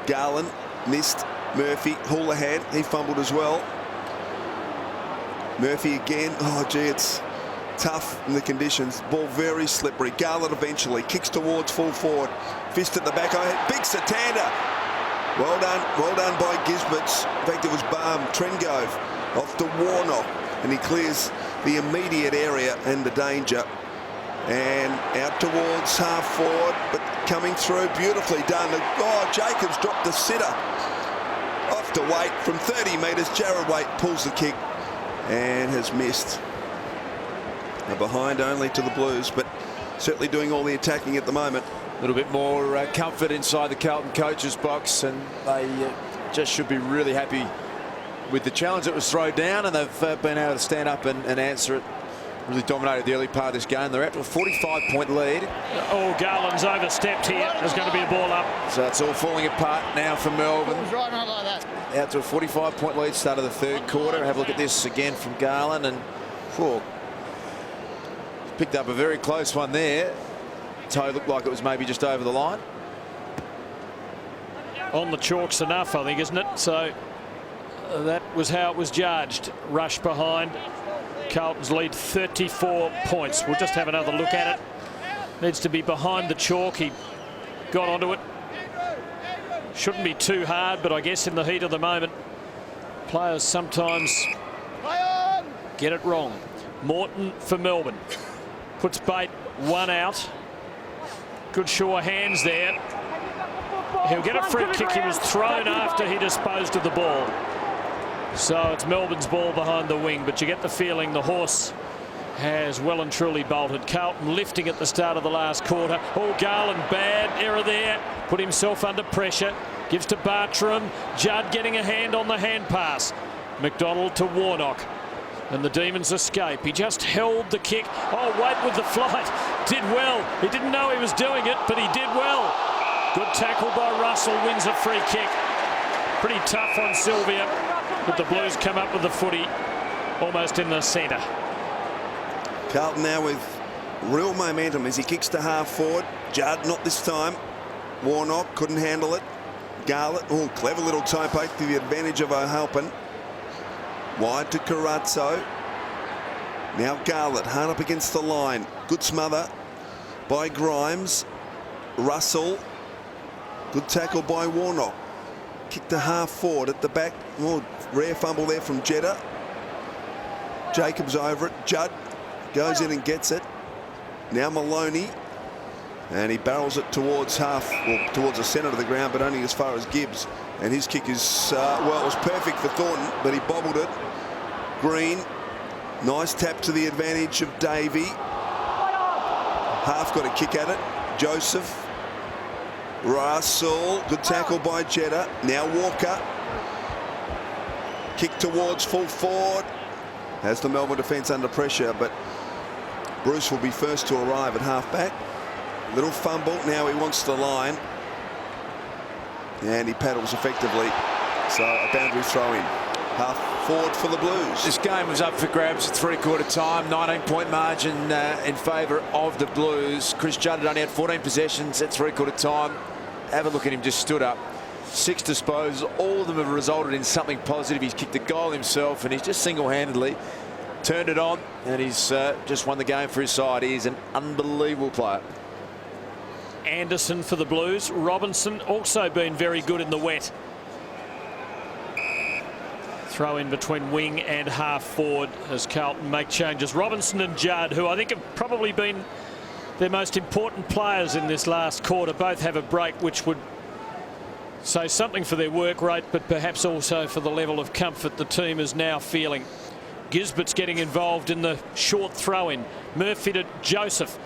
Garland missed. Murphy. Houlihan, he fumbled as well. Murphy again. Oh gee, it's tough in the conditions. Ball very slippery. Garland eventually kicks towards full forward. Fist at the back. Big Satanda. Well done by Gisberts. In fact, it was Trengove off to Warnock, and he clears the immediate area and the danger. And out towards half forward, but coming through beautifully done. Oh, Jacobs dropped the sitter. Off to Waite from 30 metres. Jared Waite pulls the kick and has missed. A behind only to the Blues, but certainly doing all the attacking at the moment. A little bit more comfort inside the Carlton coach's box, and they just should be really happy with the challenge that was thrown down, and they've been able to stand up and answer it. Really dominated the early part of this game. They're out to a 45-point lead. Oh, Garland's overstepped here. There's going to be a ball up. So it's all falling apart now for Melbourne. Out to a 45-point lead, start of the 3rd quarter. Have a look at this again from Garland, and picked up a very close one there. Toe looked like it was maybe just over the line. On the chalks enough, I think, isn't it? So that was how it was judged. Rush behind. Carlton's lead 34 points. We'll just have another look at it. Needs to be behind the chalk. He got onto it. Shouldn't be too hard, but I guess in the heat of the moment, players sometimes get it wrong. Morton for Melbourne. Puts Bate one out. Good sure hands there. He'll get a free kick. He was thrown after he disposed of the ball. So it's Melbourne's ball behind the wing, but you get the feeling the horse has well and truly bolted. Carlton lifting at the start of the last quarter. Oh, Garland, bad error there. Put himself under pressure. Gives to Bartram. Judd getting a hand on the hand pass. McDonald to Warnock. And the Demons escape. He just held the kick. Oh, Wade with the flight. Did well. He didn't know he was doing it, but he did well. Good tackle by Russell. Wins a free kick. Pretty tough on Sylvia. But the Blues come up with the footy almost in the centre. Carlton now with real momentum as he kicks to half forward. Judd not this time. Warnock couldn't handle it. Garland, oh, clever little toe poke to the advantage of O'Halpin. Wide to Carazzo. Now Garland hard up against the line. Good smother by Grimes. Russell. Good tackle by Warnock. Kick to half forward at the back. Oh, rare fumble there from Jeddah. Jacobs over it. Judd goes in and gets it. Now Maloney. And he barrels it towards towards the centre of the ground, but only as far as Gibbs. And his kick is, well, it was perfect for Thornton, but he bobbled it. Green, nice tap to the advantage of Davey. Half got a kick at it. Joseph. Russell, good tackle by Jeddah. Now Walker. Kick towards full forward. Has the Melbourne defence under pressure, but Bruce will be first to arrive at half back. Little fumble. Now he wants the line. And he paddles effectively. So a boundary throw in. Half forward for the Blues. This game was up for grabs at three-quarter time. 19-point margin in favour of the Blues. Chris Judd had only had 14 possessions at three-quarter time. Have a look at him, just stood up. 6 disposals. All of them have resulted in something positive. He's kicked a goal himself, and he's just single-handedly turned it on, and he's just won the game for his side. He is an unbelievable player. Anderson for the Blues. Robinson also been very good in the wet. Throw in between wing and half forward as Carlton make changes. Robinson and Judd, who I think have probably been their most important players in this last quarter, both have a break, which would say something for their work rate, but perhaps also for the level of comfort the team is now feeling. Gisbert's getting involved in the short throw-in. Murphy to Joseph.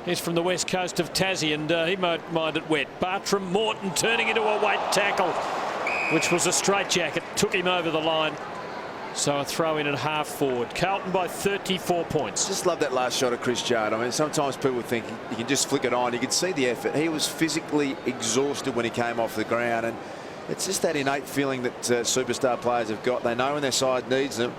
He's from the west coast of Tassie, and he might mind it wet. Bartram Morton turning into a weight tackle, which was a straitjacket. Took him over the line. So a throw in at half forward. Carlton by 34 points. Just love that last shot of Chris Judd. I mean, sometimes people think you can just flick it on. You can see the effort. He was physically exhausted when he came off the ground, and it's just that innate feeling that superstar players have got. They know when their side needs them.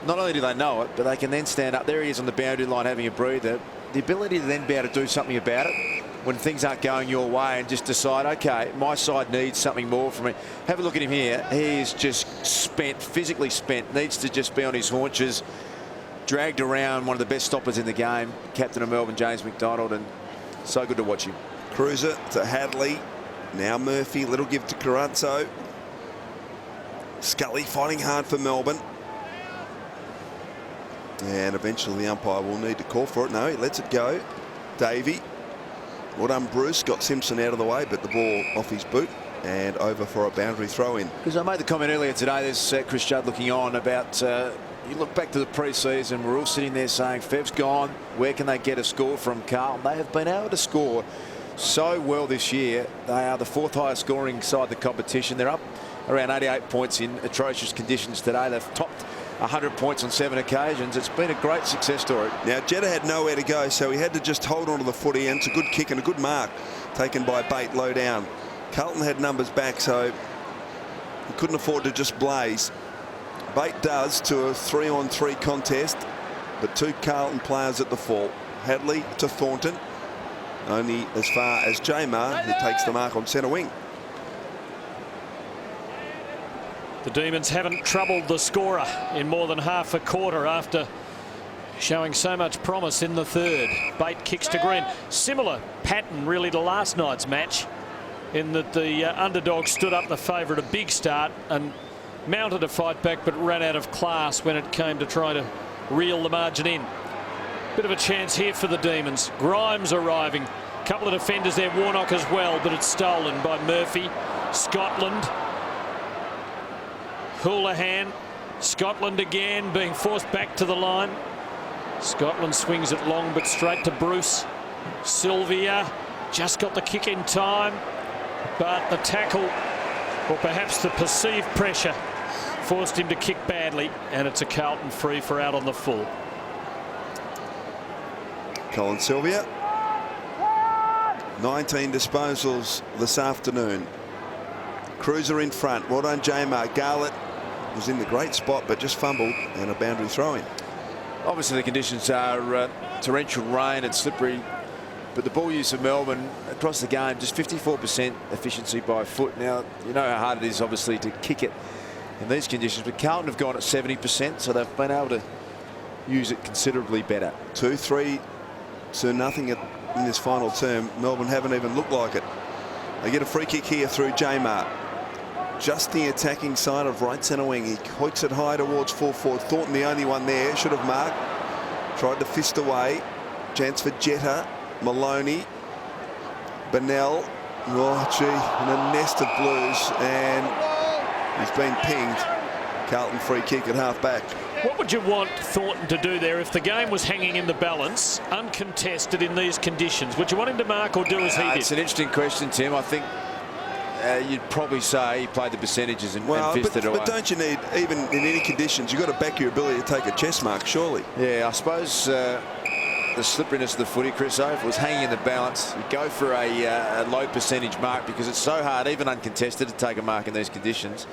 Not only do they know it, but they can then stand up. There he is on the boundary line having a breather. The ability to then be able to do something about it when things aren't going your way and just decide, OK, my side needs something more from me. Have a look at him here. He is just spent, physically spent, needs to just be on his haunches, dragged around, one of the best stoppers in the game, captain of Melbourne, James McDonald, and so good to watch him. Cruiser to Hadley. Now Murphy, little give to Carazzo. Scully fighting hard for Melbourne. And eventually the umpire will need to call for it. No, he lets it go. Davey. Well done, Bruce. Got Simpson out of the way, but the ball off his boot and over for a boundary throw-in. Because I made the comment earlier today, there's Chris Judd looking on about, you look back to the pre-season, we're all sitting there saying, Fev's gone, where can they get a score from Carlton? They have been able to score so well this year. They are the 4th highest scoring side of the competition. They're up around 88 points in atrocious conditions today. They've topped 100 points on 7 occasions. It's been a great success story. Now Jeddah had nowhere to go, so he had to just hold on to the footy, and it's a good kick and a good mark taken by Bate low down. Carlton had numbers back, so he couldn't afford to just blaze. Bate does to a 3-on-3 contest, but 2 Carlton players at the fall. Hadley to Thornton, only as far as Jamar, who takes the mark on centre wing. The Demons haven't troubled the scorer in more than half a quarter after showing so much promise in the third. Bate kicks to Green. Similar pattern really to last night's match, in that the underdog stood up the favourite a big start and mounted a fight back, but ran out of class when it came to try to reel the margin in. Bit of a chance here for the Demons. Grimes arriving. A couple of defenders there, Warnock as well, but it's stolen by Murphy. Scotland. Houlihan. Scotland again being forced back to the line. Scotland swings it long but straight to Bruce. Sylvia just got the kick in time, but the tackle, or perhaps the perceived pressure, forced him to kick badly, and it's a Carlton free for out on the full. Colin Sylvia, 19 disposals this afternoon. Cruiser in front. Well done, Jamar. Garlett was in the great spot, but just fumbled, and a boundary throw-in. Obviously, the conditions are torrential rain and slippery, but the ball use of Melbourne across the game, just 54% efficiency by foot. Now, you know how hard it is, obviously, to kick it in these conditions, but Carlton have gone at 70%, so they've been able to use it considerably better. 2-3 to nothing in this final term. Melbourne haven't even looked like it. They get a free kick here through Jamar. Just the attacking side of right centre wing. He hoiks it high towards full forward. Thornton the only one there. Should have marked. Tried to fist away. Chance for Jetta. Maloney. Bennell. Oh, gee. In a nest of blues. And he's been pinged. Carlton free kick at half back. What would you want Thornton to do there if the game was hanging in the balance, uncontested in these conditions? Would you want him to mark or do as he did? It's an interesting question, Tim. I think you'd probably say he played the percentages and fisted away. But don't you need, even in any conditions, you've got to back your ability to take a chest mark, surely? Yeah, I suppose the slipperiness of the footy, Chris, if it was hanging in the balance, you go for a low percentage mark because it's so hard, even uncontested, to take a mark in these conditions.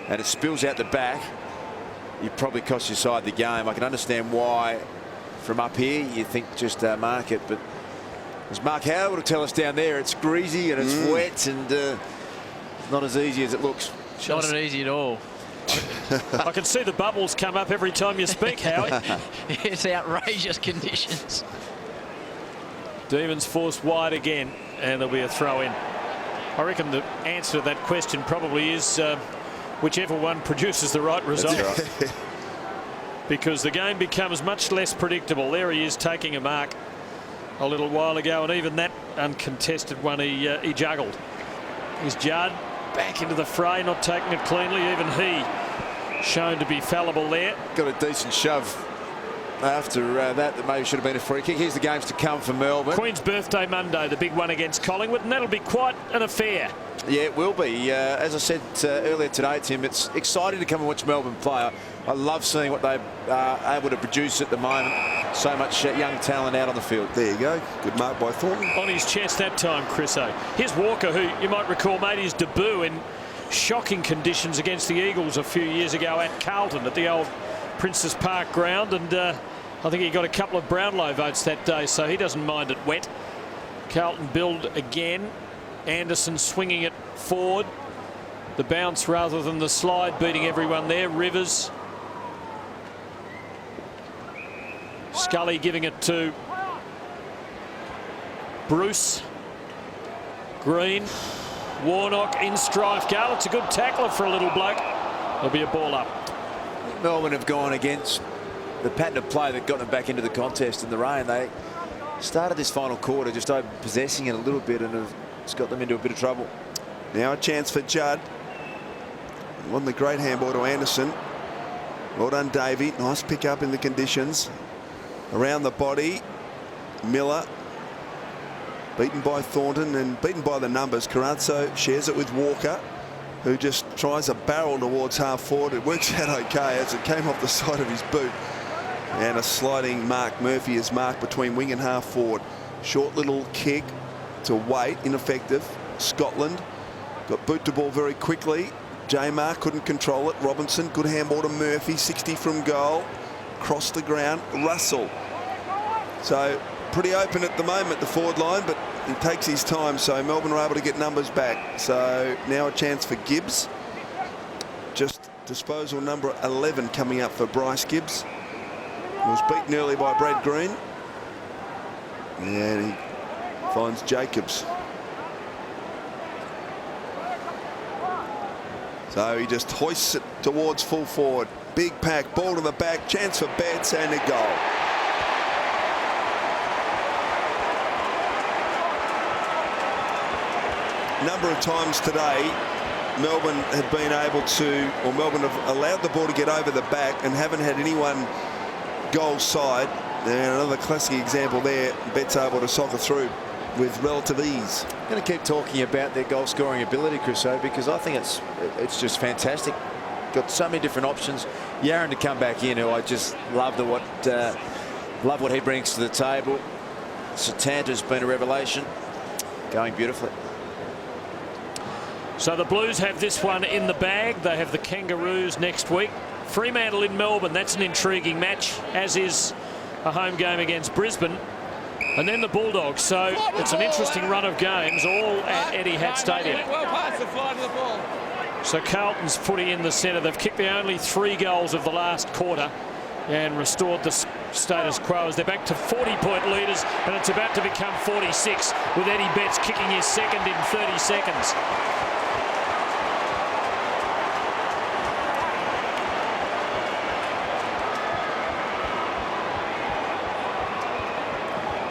And it spills out the back. You probably cost your side the game. I can understand why from up here you think just mark it, but as Mark Howard will tell us down there, it's greasy and it's wet and not as easy as it looks. Not as easy at all. I can see the bubbles come up every time you speak, Howie. It's outrageous conditions. Demons forced wide again, and there'll be a throw in. I reckon the answer to that question probably is whichever one produces the right result. That's right. Because the game becomes much less predictable. There he is taking a mark a little while ago, and even that uncontested one he juggled. Here's Judd back into the fray, not taking it cleanly. Even he shown to be fallible there. Got a decent shove after that maybe should have been a free kick. Here's the games to come for Melbourne. Queen's Birthday Monday, the big one against Collingwood, and that'll be quite an affair. Yeah, it will be. As I said earlier today, Tim, it's exciting to come and watch Melbourne play. I love seeing what they're able to produce at the moment. So much young talent out on the field. There you go. Good mark by Thornton. On his chest that time, Chriso. Here's Walker, who you might recall made his debut in shocking conditions against the Eagles a few years ago at Carlton at the old Princes Park ground, and I think he got a couple of Brownlow votes that day, so he doesn't mind it wet. Carlton build again. Anderson swinging it forward. The bounce rather than the slide, beating everyone there. Rivers. Scully giving it to Bruce. Green. Warnock in strife. Goal. It's a good tackler for a little bloke. There'll be a ball up. Melbourne have gone against the pattern of play that got them back into the contest in the rain. They started this final quarter just over possessing it a little bit, and it's got them into a bit of trouble. Now a chance for Judd. Won the great handball to Anderson. Well done, Davey. Nice pick up in the conditions. Around the body, Miller. Beaten by Thornton and beaten by the numbers. Carrazzo shares it with Walker, who just tries a barrel towards half forward. It works out okay as it came off the side of his boot. And a sliding mark. Murphy is marked between wing and half forward. Short little kick to Waite, ineffective. Scotland got boot to ball very quickly. Jamar couldn't control it. Robinson, good handball to Murphy, 60 from goal. Crossed the ground. Russell. So pretty open at the moment, the forward line, but he takes his time, so Melbourne are able to get numbers back. So now a chance for Gibbs. Just disposal number 11 coming up for Bryce Gibbs. He was beaten early by Brad Green. And he finds Jacobs. So he just hoists it towards full forward. Big pack, ball to the back, chance for Betts and a goal. number of times today Melbourne have been able to, or Melbourne have allowed the ball to get over the back and haven't had anyone goal side. And another classic example there, Betts able to soccer through with relative ease. I'm going to keep talking about their goal scoring ability, Chriso, because I think it's just fantastic. Got so many different options. Yaron to come back in, who I just love what he brings to the table. Satanta's been a revelation, going beautifully. So the Blues have this one in the bag. They have the Kangaroos next week. Fremantle in Melbourne. That's an intriguing match, as is a home game against Brisbane. And then the Bulldogs. So it's an interesting run of games, all at Etihad Stadium. Well past the flight of the ball. So Carlton's footy in the centre. They've kicked the only 3 goals of the last quarter and restored the status quo as they're back to 40-point leaders, and it's about to become 46 with Eddie Betts kicking his second in 30 seconds.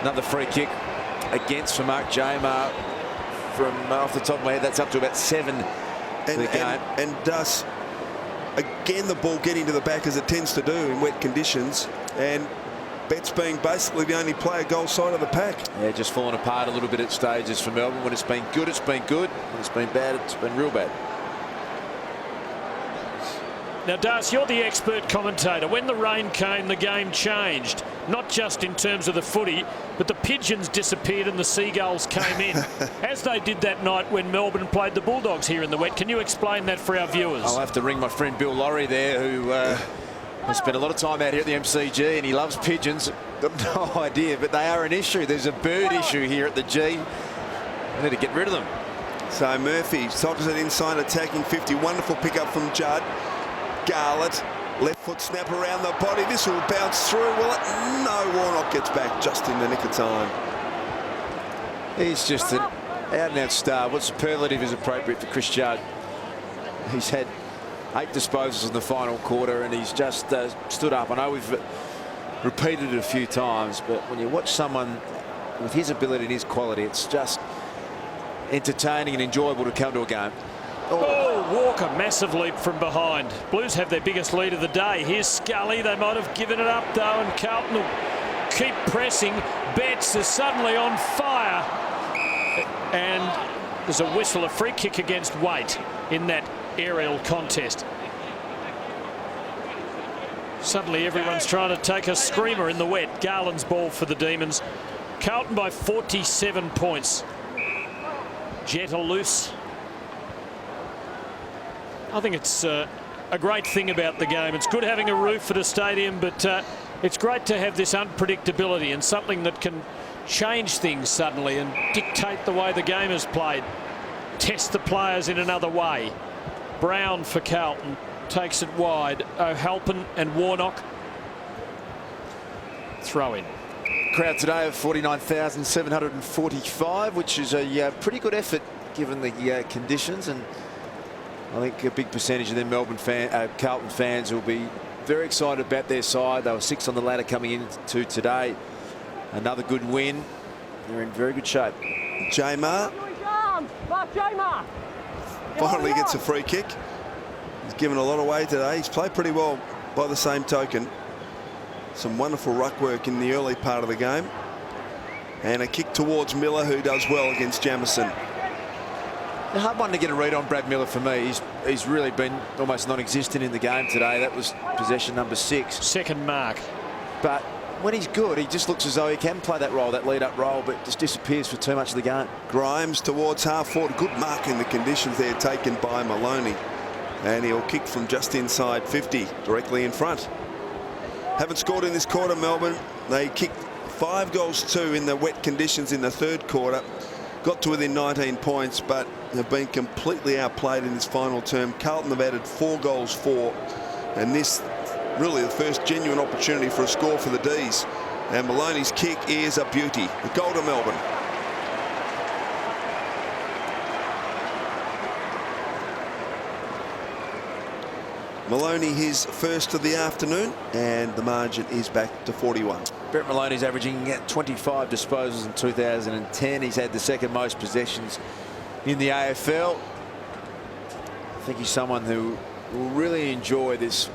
Another free kick against for Mark Jamar from off the top of my head. That's up to about 7 for the game. And does again the ball getting to the back as it tends to do in wet conditions, and Betts being basically the only player goal side of the pack. Yeah, just falling apart a little bit at stages for Melbourne. When it's been good, it's been good. When it's been bad, it's been real bad. Now, Darcy, you're the expert commentator. When the rain came, the game changed. Not just in terms of the footy, but the pigeons disappeared and the seagulls came in, as they did that night when Melbourne played the Bulldogs here in the wet. Can you explain that for our viewers? I'll have to ring my friend Bill Laurie there, who has spent a lot of time out here at the MCG, and he loves pigeons. Got no idea, but they are an issue. There's a bird issue here at the G. We need to get rid of them. So Murphy sockers it inside, attacking 50. Wonderful pickup from Judd. Garlett, left foot snap around the body. This will bounce through. Will it? No, Warnock gets back just in the nick of time. He's just an out-and-out star. What superlative is appropriate for Chris Judd? He's had 8 disposals in the final quarter, and he's just stood up. I know we've repeated it a few times, but when you watch someone with his ability and his quality, it's just entertaining and enjoyable to come to a game. Oh, Walker, massive leap from behind. Blues have their biggest lead of the day. Here's Scully. They might have given it up, though, and Carlton will keep pressing. Betts is suddenly on fire. And there's a whistle, a free kick against Waite in that aerial contest. Suddenly everyone's trying to take a screamer in the wet. Garland's ball for the Demons. Carlton by 47 points. Jetta loose. I think it's a great thing about the game. It's good having a roof at a stadium, but it's great to have this unpredictability and something that can change things suddenly and dictate the way the game is played. Test the players in another way. Brown for Carlton takes it wide. O'Halpin and Warnock. Throw in. Crowd today of 49,745, which is a pretty good effort given the conditions, and I think a big percentage of them Carlton fans will be very excited about their side. They were 6th on the ladder coming into today. Another good win. They're in very good shape. Jamar finally gets a free kick. He's given a lot away today. He's played pretty well by the same token. Some wonderful ruck work in the early part of the game. And a kick towards Miller, who does well against Jamison. A hard one to get a read on Brad Miller for me. He's really been almost non-existent in the game today. That was possession number 6. Second mark. But when he's good, he just looks as though he can play that role, that lead-up role, but just disappears for too much of the game. Grimes towards half-forward. Good mark in the conditions there taken by Maloney. And he'll kick from just inside 50, directly in front. Haven't scored in this quarter, Melbourne. They kicked 5-2 in the wet conditions in the third quarter. Got to within 19 points, but have been completely outplayed in this final term. Carlton have added 4-4, and this really the first genuine opportunity for a score for the D's. And Maloney's kick is a beauty. The goal to Melbourne. Maloney his first of the afternoon, and the margin is back to 41. Brett Maloney's averaging 25 disposals in 2010. He's had the second most possessions in the AFL. I think he's someone who will really enjoy this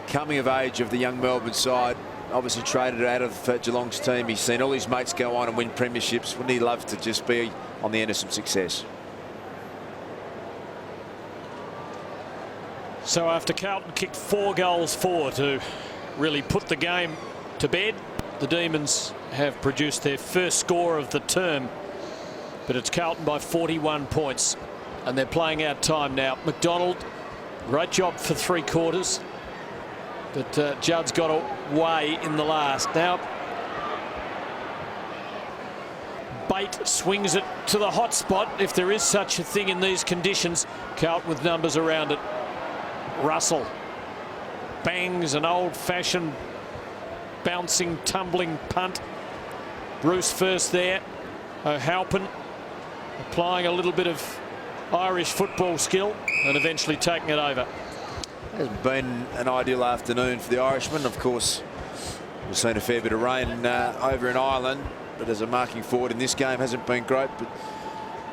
coming of age of the young Melbourne side. Obviously traded out of Geelong's team. He's seen all his mates go on and win premierships. Wouldn't he love to just be on the end of some success? So after Carlton kicked 4 goals to really put the game to bed, the Demons have produced their first score of the term. But it's Carlton by 41 points. And they're playing out time now. McDonald, great job for 3 quarters. But Judd's got away in the last. Now, Bate swings it to the hot spot, if there is such a thing in these conditions. Carlton with numbers around it. Russell bangs an old-fashioned bouncing, tumbling punt. Bruce first there. O'Halpin applying a little bit of Irish football skill and eventually taking it over. Hasn't been an ideal afternoon for the Irishman. Of course, we've seen a fair bit of rain over in Ireland, but as a marking forward in this game hasn't been great. But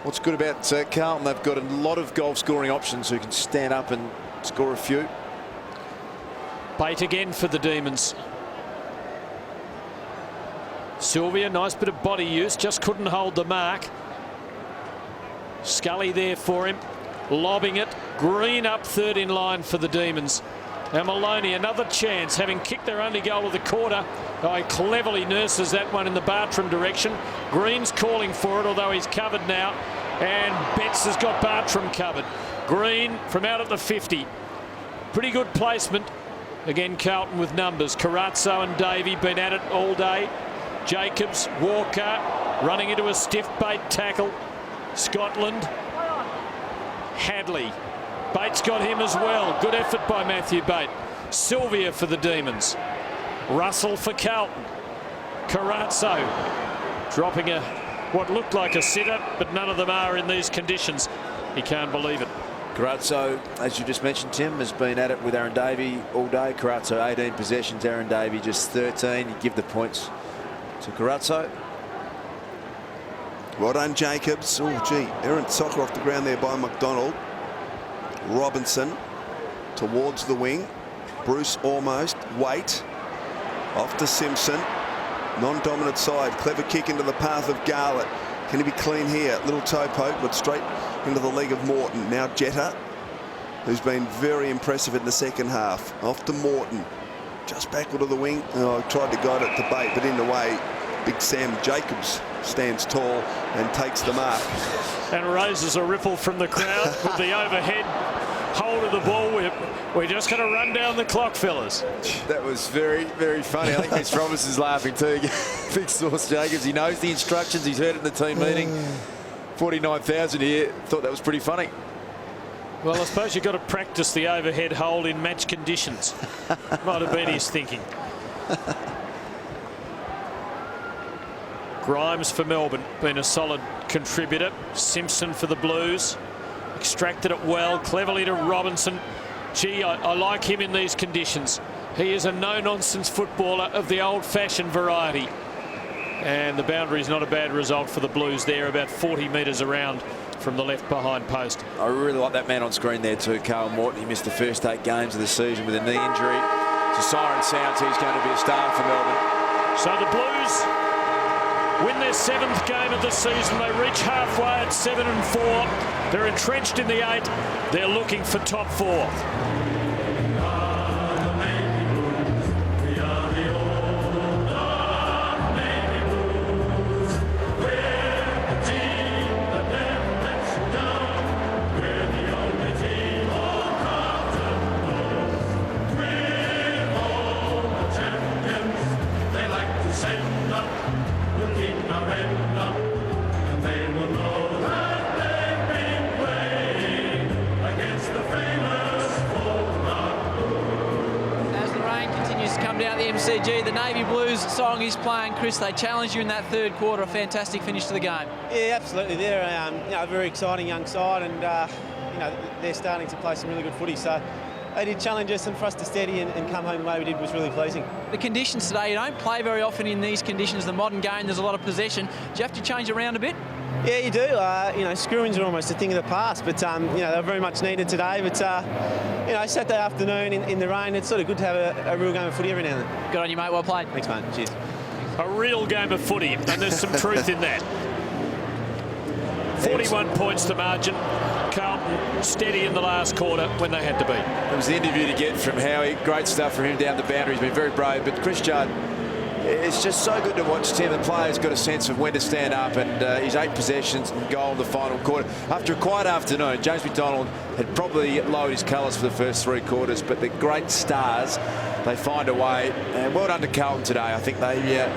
what's good about Carlton, they've got a lot of goal scoring options who can stand up and score a few. Bate again for the Demons. Sylvia, nice bit of body use, just couldn't hold the mark. Scully there for him, lobbing it. Green up third in line for the Demons. Now Maloney, another chance, having kicked their only goal of the quarter. He cleverly nurses that one in the Bartram direction. Green's calling for it, although he's covered now. And Betts has got Bartram covered. Green from out at the 50. Pretty good placement. Again, Carlton with numbers. Carazzo and Davey been at it all day. Jacobs, Walker running into a stiff Bate tackle. Scotland. Hadley. Bates got him as well. Good effort by Matthew Bate. Sylvia for the Demons. Russell for Carlton. Carazzo dropping what looked like a sitter, but none of them are in these conditions. He can't believe it. Carazzo, as you just mentioned, Tim, has been at it with Aaron Davey all day. Carazzo 18 possessions, Aaron Davey just 13. You give the points to Carazzo. Well done, Jacobs. Oh, gee, errant soccer off the ground there by McDonald. Robinson towards the wing. Bruce almost. Waite off to Simpson. Non-dominant side. Clever kick into the path of Garlett. Can he be clean here? Little toe poke, but straight into the leg of Morton. Now Jetta, who's been very impressive in the second half. Off to Morton. Just backward of the wing. Oh, tried to guide it to Bate, but in the way, Big Sam Jacobs stands tall and takes the mark. And raises a ripple from the crowd with the overhead hold of the ball. We're just going to run down the clock, fellas. That was very, very funny. I think Miss Robinson's laughing too. Big Sauce Jacobs, he knows the instructions. He's heard it in the team meeting. 49,000 here. Thought that was pretty funny. Well, I suppose you've got to practice the overhead hold in match conditions. Might have been his thinking. Grimes for Melbourne, been a solid contributor. Simpson for the Blues. Extracted it well, cleverly to Robinson. Gee, I like him in these conditions. He is a no-nonsense footballer of the old-fashioned variety. And the boundary is not a bad result for the Blues there, about 40 metres around from the left behind post. I really like that man on screen there too, Carl Morton. He missed the first 8 games of the season with a knee injury. So siren sounds, he's going to be a star for Melbourne. So the Blues win their 7th game of the season. They reach halfway at 7-4. They're entrenched in the 8. They're looking for top 4. MCG, the Navy Blues song is playing. Chris, they challenged you in that 3rd quarter. A fantastic finish to the game. Yeah, absolutely. They're a very exciting young side, and they're starting to play some really good footy. So they did challenge us, and for us to steady and come home the way we did was really pleasing. The conditions today, you don't play very often in these conditions. The modern game, there's a lot of possession. Do you have to change around a bit? Yeah, you do. You know, screw-ins are almost a thing of the past, but you know, they're very much needed today. But you know, Saturday afternoon in the rain, it's sort of good to have a real game of footy every now and then. Good on you, mate. Well played. Thanks, mate. Cheers. A real game of footy, and there's some truth in that. 41 points to margin. Carlton steady in the last quarter when they had to be. It was the interview to get from Howie. Great stuff from him down the boundary. He's been very brave. But Chris Judd, it's just so good to watch Tim. The player's got a sense of when to stand up, and his 8 possessions and goal in the final quarter. After a quiet afternoon, James McDonald had probably lowered his colours for the first 3 quarters, but the great stars, they find a way. And well done to Carlton today. I think they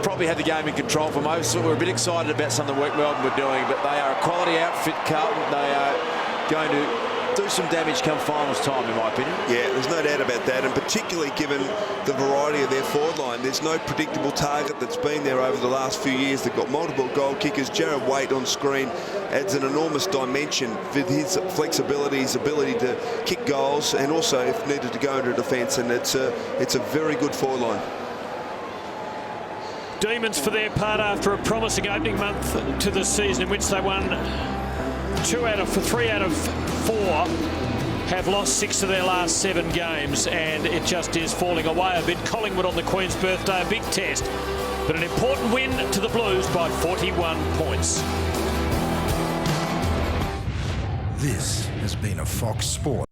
probably had the game in control for most. We're a bit excited about some of the work Melbourne were doing, but they are a quality outfit, Carlton. They are going to do some damage come finals time, in my opinion. Yeah, there's no doubt about that, and particularly given the variety of their forward line. There's no predictable target that's been there over the last few years. They've got multiple goal kickers. Jared Waite on screen adds an enormous dimension with his flexibility, his ability to kick goals, and also, if needed, to go into defence, and it's a very good forward line. Demons, for their part, after a promising opening month to the season in which they won 3 out of 4, have lost 6 of their last 7 games, and it just is falling away a bit. Collingwood on the Queen's birthday, a big test, but an important win to the Blues by 41 points. This has been a Fox Sports.